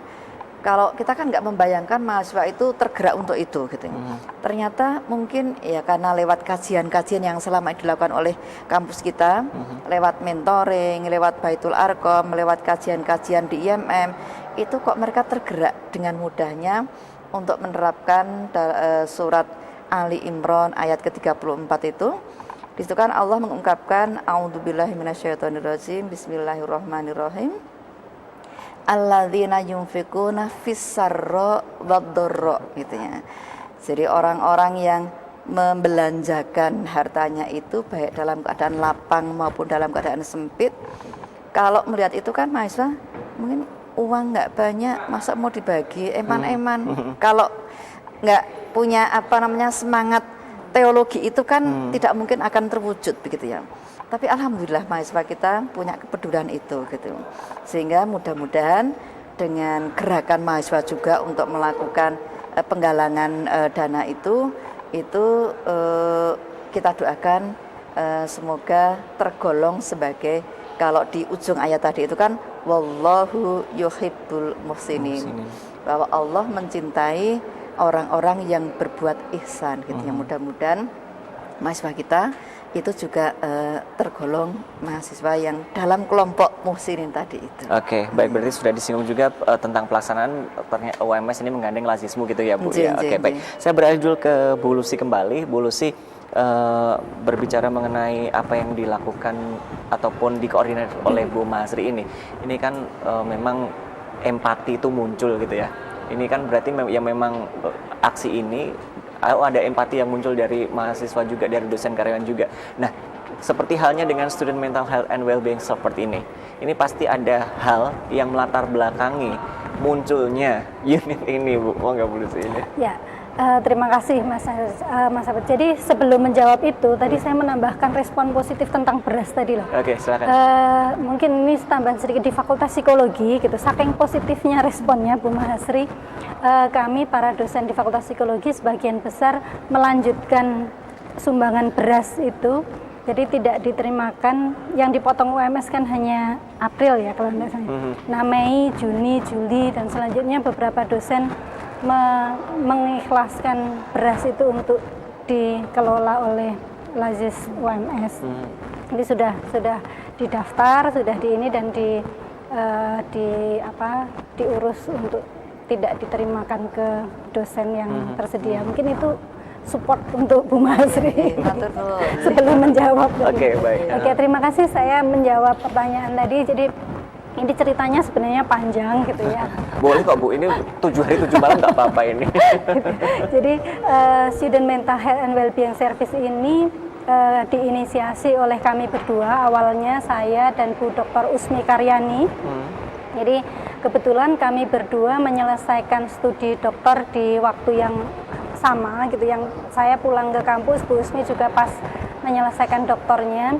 S3: Kalau kita kan nggak membayangkan mahasiswa itu tergerak untuk itu, gitu. Ternyata mungkin ya karena lewat kajian-kajian yang selama ini dilakukan oleh kampus kita, lewat mentoring, lewat Baitul Arqam, lewat kajian-kajian di IMM, itu kok mereka tergerak dengan mudahnya untuk menerapkan surat Ali Imran ayat ke-34 itu. Di situ kan Allah mengungkapkan a'udzubillahi minasyaitonirrajim, bismillahirrahmanirrahim. Alladzina yunfikuna fis-sarra wad-dharra, gitu ya. Jadi orang-orang yang membelanjakan hartanya itu baik dalam keadaan lapang maupun dalam keadaan sempit. Kalau melihat itu kan mahasiswa mungkin uang nggak banyak, masa mau dibagi eman-eman. Kalau nggak punya semangat teologi itu kan tidak mungkin akan terwujud, begitu ya. Tapi alhamdulillah mahasiswa kita punya kepedulian itu, gitu. Sehingga mudah-mudahan dengan gerakan mahasiswa juga untuk melakukan penggalangan dana itu kita doakan semoga tergolong sebagai, kalau di ujung ayat tadi itu kan wallahu yuhibbul muhsinin, bahwa Allah mencintai orang-orang yang berbuat ihsan, gitu ya. Mudah-mudahan mahasiswa kita itu juga tergolong mahasiswa yang dalam kelompok muhsinin tadi itu.
S1: Oke, baik, berarti sudah disinggung juga tentang pelaksanaan UMS ini menggandeng Lazismu, gitu ya Bu. Ya, oke, baik. Saya beralih dulu ke Bu Lucy kembali. Bu Lucy, berbicara mengenai apa yang dilakukan ataupun dikoordinir oleh Bu Mahasri ini kan memang empati itu muncul, gitu ya. Ini kan berarti yang memang aksi ini ada empati yang muncul dari mahasiswa juga, dari dosen karyawan juga. Nah, seperti halnya dengan student mental health and well-being seperti ini pasti ada hal yang melatar belakangi munculnya unit ini, Bu. Mau nggak Bu Lucy ini?
S8: Ya, terima kasih Mas Abed. Jadi sebelum menjawab itu, tadi saya menambahkan respon positif tentang beras tadi loh.
S1: Oke, silakan.
S8: Mungkin ini tambahan sedikit di Fakultas Psikologi, gitu. Saking positifnya responnya Bu Mahasri, kami para dosen di Fakultas Psikologi sebagian besar melanjutkan sumbangan beras itu. Jadi tidak diterimakan, yang dipotong UMS kan hanya April ya kalau tidak salah. Nah, Mei, Juni, Juli dan selanjutnya beberapa dosen mengikhlaskan beras itu untuk dikelola oleh Lazis UMS. Jadi sudah didaftar, sudah dan diurus untuk tidak diterimakan ke dosen yang tersedia. Mungkin itu support untuk Bu Mahasri sebelum menjawab.
S1: Oke, baik.
S8: Oke, terima kasih, saya menjawab pertanyaan tadi. Jadi Ini ceritanya sebenarnya panjang gitu ya.
S1: Boleh kok Bu, ini 7 hari 7 malam nggak apa-apa ini.
S8: Jadi Student Mental Health and Wellbeing Service ini diinisiasi oleh kami berdua, awalnya saya dan Bu Dr. Usmi Karyani. Jadi kebetulan kami berdua menyelesaikan studi dokter di waktu yang sama gitu, yang saya pulang ke kampus, Bu Usmi juga pas menyelesaikan doktornya.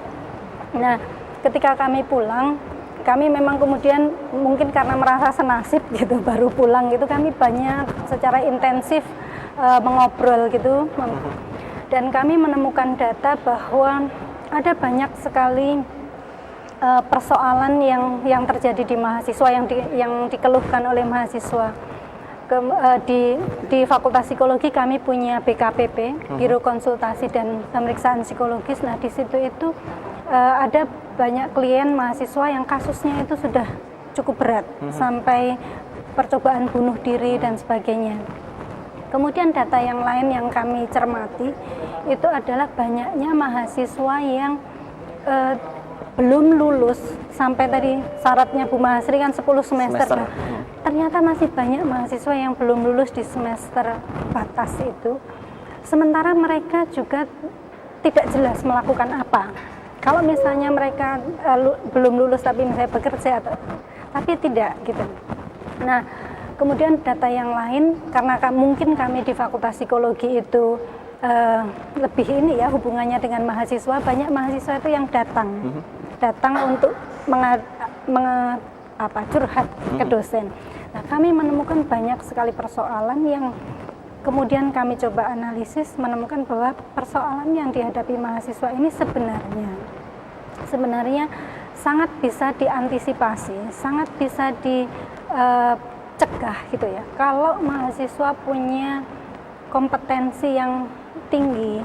S8: Nah, ketika kami pulang, kami memang kemudian mungkin karena merasa senasib gitu baru pulang gitu, kami banyak secara intensif mengobrol gitu, dan kami menemukan data bahwa ada banyak sekali persoalan yang terjadi di mahasiswa, yang dikeluhkan oleh mahasiswa. Di Fakultas Psikologi kami punya BKPP, Biro Konsultasi dan Pemeriksaan Psikologis. Nah, di situ itu ada banyak klien mahasiswa yang kasusnya itu sudah cukup berat, sampai percobaan bunuh diri dan sebagainya. Kemudian data yang lain yang kami cermati itu adalah banyaknya mahasiswa yang belum lulus, sampai tadi syaratnya Bu Mahasri kan 10 semester. Nah, ternyata masih banyak mahasiswa yang belum lulus di semester batas itu, sementara mereka juga tidak jelas melakukan apa. Kalau misalnya mereka belum lulus tapi misalnya bekerja, tapi tidak gitu. Nah, kemudian data yang lain, karena mungkin kami di Fakultas Psikologi itu lebih ini ya hubungannya dengan mahasiswa, banyak mahasiswa itu yang datang untuk curhat ke dosen. Nah, kami menemukan banyak sekali persoalan yang kemudian kami coba analisis, menemukan bahwa persoalan yang dihadapi mahasiswa ini sebenarnya sangat bisa diantisipasi, sangat bisa dicegah gitu ya. Kalau mahasiswa punya kompetensi yang tinggi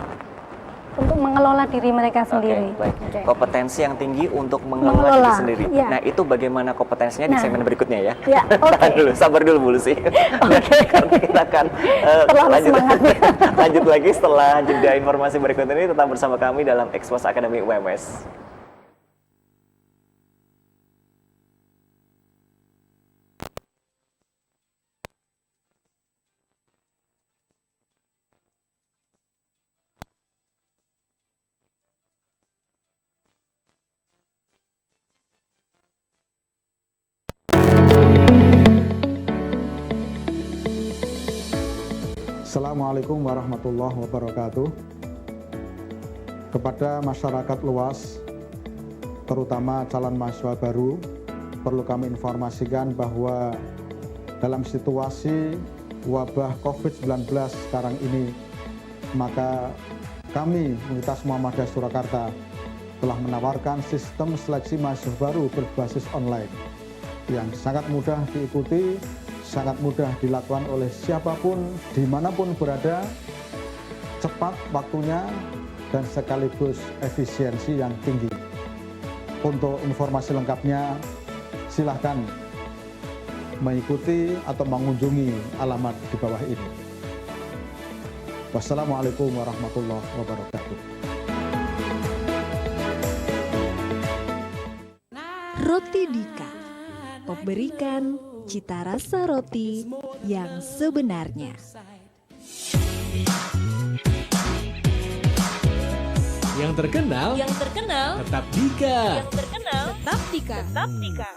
S8: untuk mengelola diri mereka sendiri.
S1: Okay. Kompetensi yang tinggi untuk mengelola diri sendiri.
S8: Ya.
S1: Nah, itu bagaimana kompetensinya di segmen berikutnya ya?
S8: Ya,
S1: Tahan dulu, sabar dulu Bu Lucy. Karena kita akan lanjut lagi setelah jeda informasi berikut ini. Tetap bersama kami dalam Expose Academy UMS.
S4: Assalamualaikum warahmatullahi wabarakatuh. Kepada masyarakat luas, terutama calon mahasiswa baru, perlu kami informasikan bahwa dalam situasi wabah COVID-19 sekarang ini, maka kami Universitas Muhammadiyah Surakarta telah menawarkan sistem seleksi mahasiswa baru berbasis online yang sangat mudah diikuti, sangat mudah dilakukan oleh siapapun, dimanapun berada, cepat waktunya, dan sekaligus efisiensi yang tinggi. Untuk informasi lengkapnya, silahkan mengikuti atau mengunjungi alamat di bawah ini. Wassalamualaikum warahmatullahi wabarakatuh.
S5: Roti Dika, memberikan cita rasa roti yang sebenarnya.
S6: Yang terkenal tetap Dika.
S5: Yang terkenal tetap Dika. Tetap Dika.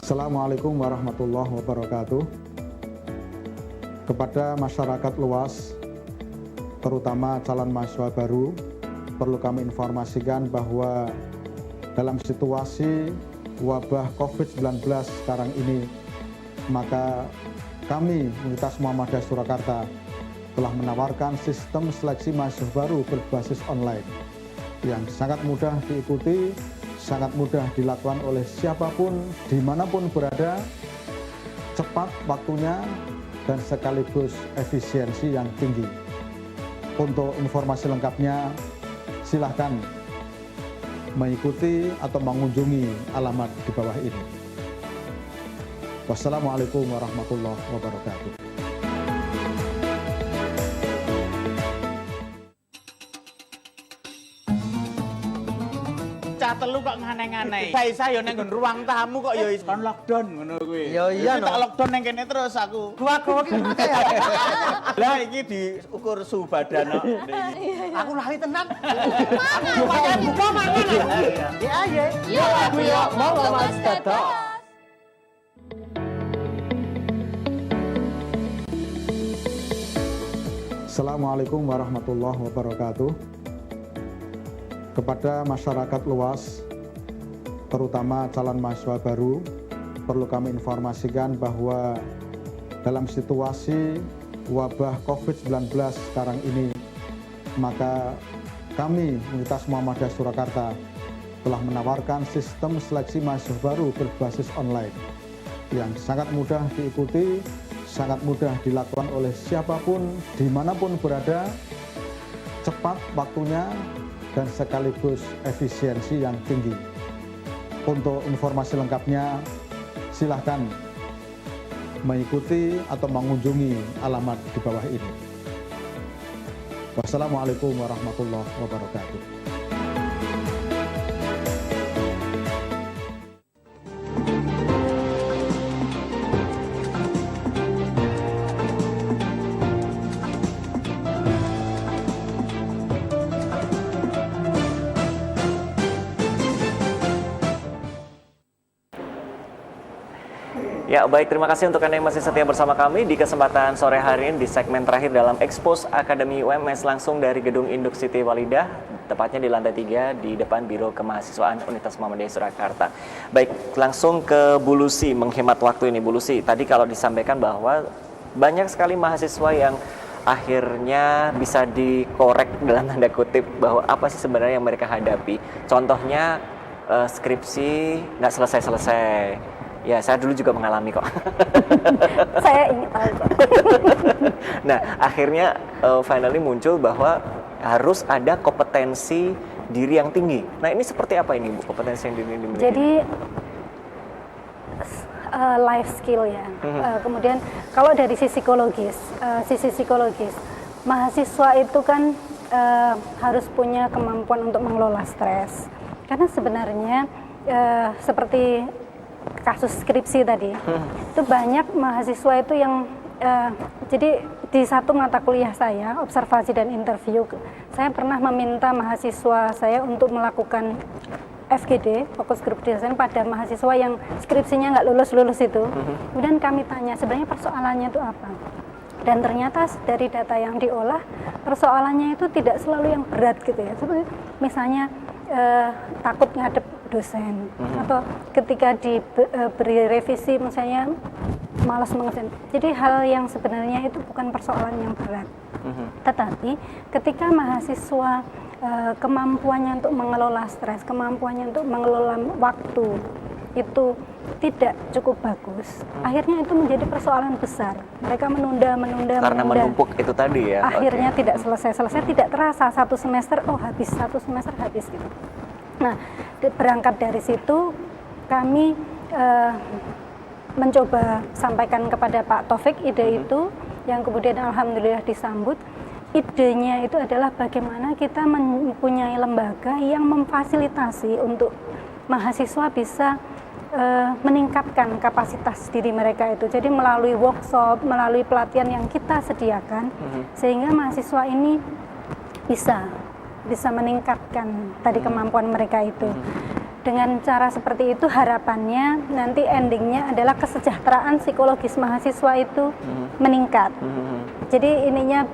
S4: Assalamualaikum warahmatullahi wabarakatuh. Kepada masyarakat luas, terutama calon mahasiswa baru, perlu kami informasikan bahwa dalam situasi wabah COVID-19 sekarang ini, maka kami Universitas Muhammadiyah Surakarta telah menawarkan sistem seleksi mahasiswa baru berbasis online yang sangat mudah diikuti, sangat mudah dilakukan oleh siapapun, dimanapun berada, cepat waktunya, dan sekaligus efisiensi yang tinggi. Untuk informasi lengkapnya, silahkan mengikuti atau mengunjungi alamat di bawah ini. Wassalamualaikum warahmatullahi wabarakatuh.
S11: telu kok ngane-ngane. Saya yo nang ruang tamu kok yo kon lockdown ngono kuwi.
S12: Yo iya no.
S11: Tak lockdown nang kene terus aku.
S12: Gua ki ya.
S11: Lah iki diukur suhu badan kok.
S12: Aku lali tenan.
S11: Buka mangan.
S12: Ya ya. Yo aku yo mau Mas Dados.
S4: Assalamualaikum warahmatullahi wabarakatuh. Kepada masyarakat luas, terutama calon mahasiswa baru, perlu kami informasikan bahwa dalam situasi wabah COVID-19 sekarang ini, maka kami Universitas Muhammadiyah Surakarta telah menawarkan sistem seleksi mahasiswa baru berbasis online yang sangat mudah diikuti, sangat mudah dilakukan oleh siapapun, dimanapun berada, cepat waktunya, dan sekaligus efisiensi yang tinggi. Untuk informasi lengkapnya, silahkan mengikuti atau mengunjungi alamat di bawah ini. Wassalamualaikum warahmatullahi wabarakatuh.
S1: Ya, baik, terima kasih untuk Anda yang masih setia bersama kami di kesempatan sore hari ini di segmen terakhir dalam Expose Akademi UMS langsung dari Gedung Induk Siti Walidah, tepatnya di lantai 3 di depan Biro Kemahasiswaan Universitas Muhammadiyah Surakarta. Baik, langsung ke Bu Lucy, menghemat waktu ini Bu Lucy. Tadi kalau disampaikan bahwa banyak sekali mahasiswa yang akhirnya bisa dikorek dalam tanda kutip bahwa apa sih sebenarnya yang mereka hadapi. Contohnya skripsi nggak selesai-selesai. Ya, saya dulu juga mengalami kok.
S8: Saya ingin tahu kok.
S1: Nah, akhirnya finally muncul bahwa harus ada kompetensi diri yang tinggi. Nah, ini seperti apa ini Bu, kompetensi yang diri dimiliki?
S8: Jadi life skill ya. Kemudian kalau dari sisi psikologis, mahasiswa itu kan harus punya kemampuan untuk mengelola stres. Karena sebenarnya seperti kasus skripsi tadi, itu banyak mahasiswa itu yang jadi di satu mata kuliah saya, observasi dan interview, saya pernah meminta mahasiswa saya untuk melakukan FGD, fokus group design, pada mahasiswa yang skripsinya nggak lulus itu. Kemudian kami tanya sebenarnya persoalannya itu apa, dan ternyata dari data yang diolah persoalannya itu tidak selalu yang berat gitu ya, seperti misalnya takut ngadep dosen, atau ketika diberi revisi misalnya malas mengerjakan. Jadi hal yang sebenarnya itu bukan persoalan yang berat. Tetapi ketika mahasiswa kemampuannya untuk mengelola stres, kemampuannya untuk mengelola waktu itu tidak cukup bagus, akhirnya itu menjadi persoalan besar. Mereka menunda
S1: karena menumpuk itu tadi ya.
S8: Akhirnya tidak selesai, tidak terasa satu semester habis gitu. Nah, berangkat dari situ kami mencoba sampaikan kepada Pak Taufik ide itu, yang kemudian alhamdulillah disambut. Idenya itu adalah bagaimana kita mempunyai lembaga yang memfasilitasi untuk mahasiswa bisa meningkatkan kapasitas diri mereka itu. Jadi melalui workshop, melalui pelatihan yang kita sediakan, sehingga mahasiswa ini bisa meningkatkan tadi kemampuan mereka itu. Dengan cara seperti itu harapannya nanti endingnya adalah kesejahteraan psikologis mahasiswa itu meningkat. Jadi ininya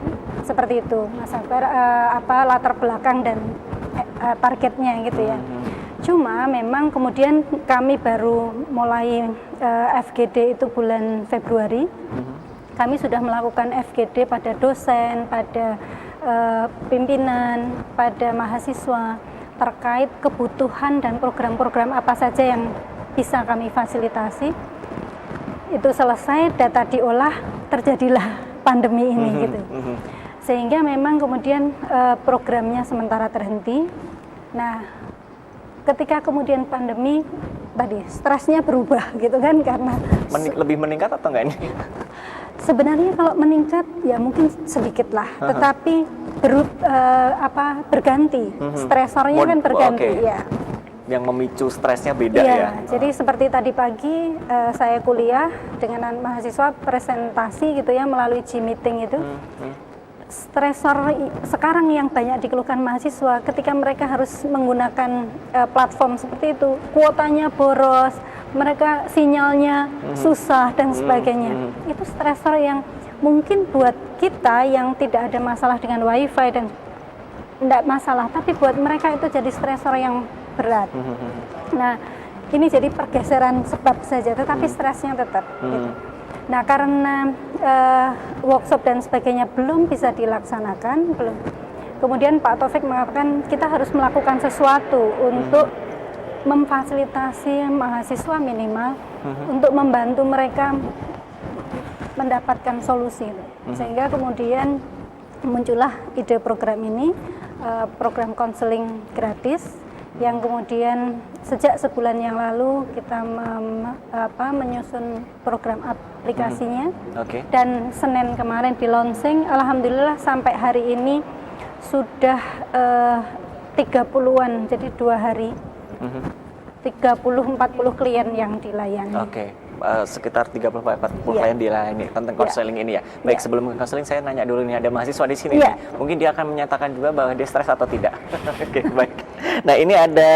S8: seperti itu, Mas Akbar, latar belakang dan targetnya gitu ya. Cuma memang kemudian kami baru mulai FGD itu bulan Februari. Kami sudah melakukan FGD pada dosen, pada pimpinan, pada mahasiswa terkait kebutuhan dan program-program apa saja yang bisa kami fasilitasi. Itu selesai, data diolah, terjadilah pandemi ini gitu. Sehingga memang kemudian programnya sementara terhenti. Nah, ketika kemudian pandemi tadi stresnya berubah gitu kan, karena
S1: lebih meningkat atau enggak ini?
S8: Sebenarnya kalau meningkat ya mungkin sedikit lah, tetapi berganti, stresornya kan berganti ya.
S1: yang memicu stresnya beda
S8: Iya,
S1: ya.
S8: jadi seperti tadi pagi saya kuliah dengan mahasiswa presentasi gitu ya melalui G meeting itu. Stresor sekarang yang banyak dikeluhkan mahasiswa ketika mereka harus menggunakan platform seperti itu, kuotanya boros, mereka sinyalnya susah dan sebagainya. Itu stresor yang mungkin buat kita yang tidak ada masalah dengan wifi dan tidak masalah, tapi buat mereka itu jadi stresor yang berat. Nah, ini jadi pergeseran sebab saja, tetapi stresnya tetap. Gitu. Nah, karena workshop dan sebagainya belum bisa dilaksanakan, kemudian Pak Taufik mengatakan kita harus melakukan sesuatu untuk memfasilitasi mahasiswa minimal untuk membantu mereka mendapatkan solusi. Sehingga kemudian muncullah ide program ini, program konseling gratis, yang kemudian sejak sebulan yang lalu kita menyusun program aplikasinya. Dan Senin kemarin di launching, alhamdulillah sampai hari ini sudah 30-an, jadi 2 hari 30-40 klien yang dilayani.
S1: Sekitar 30-40 klien dilayani tentang konseling ini ya. Baik, sebelum konseling saya nanya dulu nih, ada mahasiswa di sini nih. Mungkin dia akan menyatakan juga bahwa dia stres atau tidak. Baik. Nah, ini ada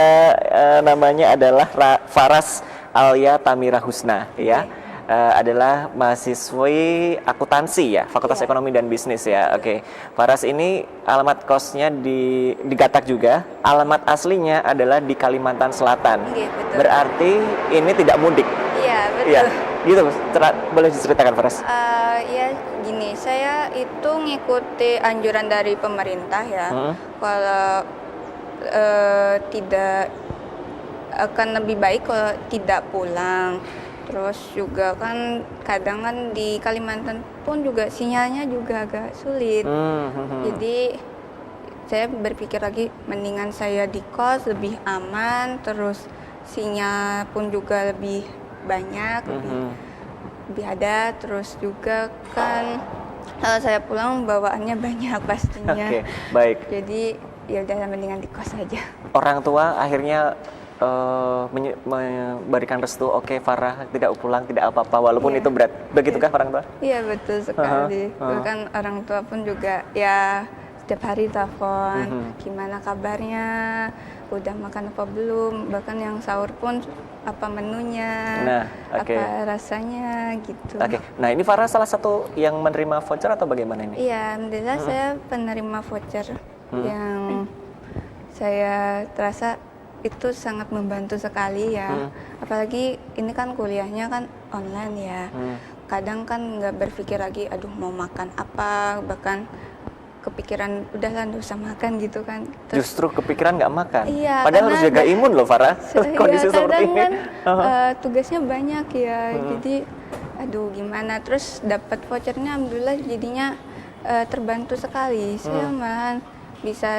S1: namanya adalah Faras Alia Tamira Husna ya. Adalah mahasiswi akuntansi ya, Fakultas Ekonomi dan Bisnis ya. Faras ini alamat kosnya di Gatak juga. Alamat aslinya adalah di Kalimantan Selatan. Berarti ini tidak mudik.
S13: Iya, betul.
S1: Iya, gitu. Boleh diceritakan, Faras?
S13: Ya, gini, saya itu ngikuti anjuran dari pemerintah ya. Kalau tidak akan lebih baik kalau tidak pulang. Terus juga kan kadang kan di Kalimantan pun juga sinyalnya juga agak sulit. Jadi saya berpikir lagi mendingan saya di kos lebih aman, terus sinyal pun juga lebih banyak, lebih ada, terus juga kan kalau saya pulang bawaannya banyak pastinya.
S1: Baik.
S13: Jadi ya udah mendingan di kos aja.
S1: Orang tua akhirnya memberikan restu, Farah tidak pulang, tidak apa-apa, walaupun itu berat. Begitukah orang tua?
S13: Iya, betul sekali. Bahkan orang tua pun juga ya setiap hari telepon, gimana kabarnya, udah makan apa belum, bahkan yang sahur pun apa menunya, apa rasanya gitu.
S1: Nah, ini Farah salah satu yang menerima voucher atau bagaimana ini?
S13: Iya, alhamdulillah saya penerima voucher yang saya terasa itu sangat membantu sekali ya. Apalagi ini kan kuliahnya kan online ya. Kadang kan nggak berpikir lagi, aduh mau makan apa, bahkan kepikiran udahlah nggak usah makan gitu kan.
S1: Justru kepikiran nggak makan.
S13: Iya,
S1: padahal harus jaga imun loh, Farah. Kondisi seperti ini.
S13: Kan, tugasnya banyak ya. Jadi aduh gimana, terus dapat vouchernya alhamdulillah jadinya terbantu sekali. Saya malah bisa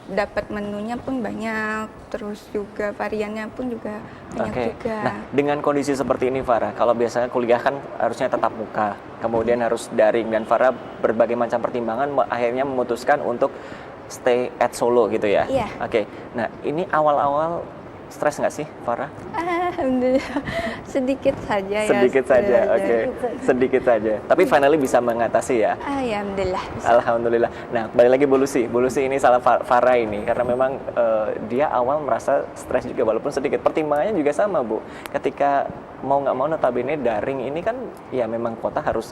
S13: dapat menunya pun banyak, terus juga variannya pun juga banyak juga.
S1: Nah, dengan kondisi seperti ini Farah, kalau biasanya kuliah kan harusnya tatap muka, kemudian harus daring, dan Farah berbagai macam pertimbangan akhirnya memutuskan untuk stay at Solo gitu ya.
S13: Iya.
S1: Nah ini awal-awal stres nggak sih Farah?
S13: Alhamdulillah sedikit saja ya.
S1: Sedikit saja, sedikit saja. Tapi finally bisa mengatasi ya.
S13: Ya alhamdulillah. Bisa.
S1: Alhamdulillah. Nah balik lagi Bu Lucy ini salah Farah ini karena memang dia awal merasa stres juga walaupun sedikit. Pertimbangannya juga sama Bu. Ketika mau nggak mau notabene daring ini kan ya memang kuota harus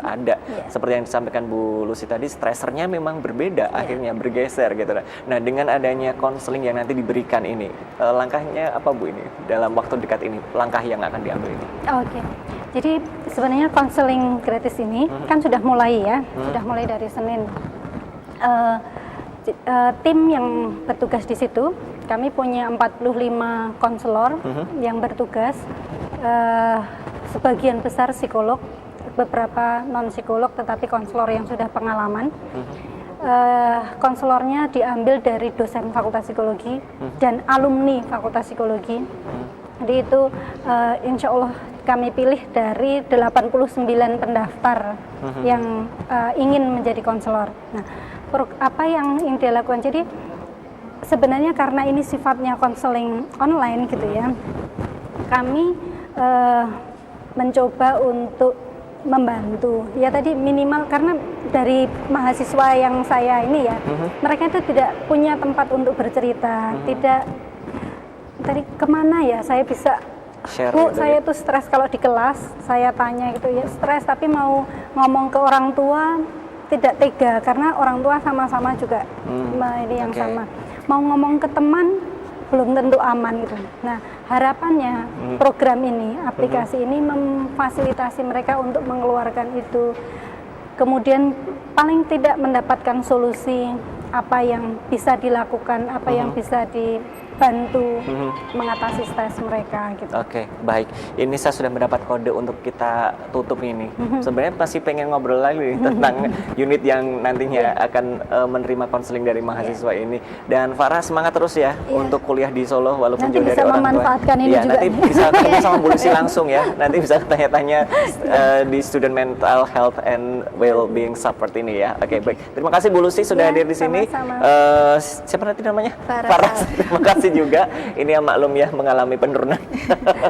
S1: ada. Seperti yang disampaikan Bu Lucy tadi, stresernya memang berbeda akhirnya bergeser gitu. Nah dengan adanya konseling yang nanti diberikan ini, langkahnya apa Bu ini dalam waktu dekat ini, langkah yang akan diambil ini?
S8: Jadi sebenarnya konseling gratis ini kan sudah mulai ya, sudah mulai dari Senin. Tim yang bertugas di situ, kami punya 45 konselor yang bertugas, sebagian besar psikolog, beberapa non psikolog tetapi konselor yang sudah pengalaman. Konselornya diambil dari dosen Fakultas Psikologi dan alumni Fakultas Psikologi. Jadi itu insya Allah kami pilih dari 89 pendaftar yang ingin menjadi konselor. Nah, apa yang dilakukan? Jadi sebenarnya karena ini sifatnya konseling online gitu ya, kami mencoba untuk membantu ya tadi minimal karena dari mahasiswa yang saya ini ya, mereka itu tidak punya tempat untuk bercerita, tidak tadi kemana ya saya bisa
S1: share
S8: Bu,
S1: gitu
S8: saya tuh stres kalau di kelas, saya tanya gitu ya stres, tapi mau ngomong ke orang tua tidak tega karena orang tua sama-sama juga ini yang sama. Mau ngomong ke teman belum tentu aman gitu. Nah, harapannya program ini, aplikasi ini memfasilitasi mereka untuk mengeluarkan itu. Kemudian paling tidak mendapatkan solusi apa yang bisa dilakukan, apa yang bisa dibantu mengatasi stres mereka gitu.
S1: Oke, baik. Ini saya sudah mendapat kode untuk kita tutup ini. Sebenarnya masih pengen ngobrol lagi tentang unit yang nantinya akan menerima konseling dari mahasiswa ini. Dan Farah semangat terus ya untuk kuliah di Solo walaupun
S8: Nanti
S1: jauh dari
S8: bisa
S1: orang tua.
S8: memanfaatkan ini juga.
S1: Nanti bisa ketemu sama Bu Lucy langsung ya. Nanti bisa tanya-tanya di Student Mental Health and Wellbeing Support ini ya. Oke, baik. Terima kasih Bu Lucy sudah hadir di sini. Siapa nanti namanya? Farah. Terima kasih juga. Ini yang maklum ya mengalami penurunan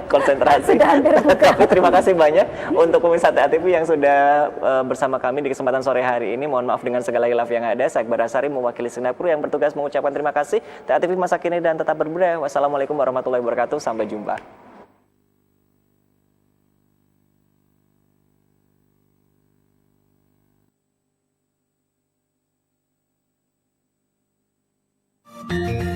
S1: konsentrasi. Tapi terima kasih banyak untuk pemirsa TA TV yang sudah bersama kami di kesempatan sore hari ini. Mohon maaf dengan segala hilaf yang ada. Saya Akbar Asari mewakili Singapura yang bertugas mengucapkan terima kasih. TA TV masa kini dan tetap berbudaya. Wassalamualaikum warahmatullahi wabarakatuh. Sampai jumpa.
S14: Thank you.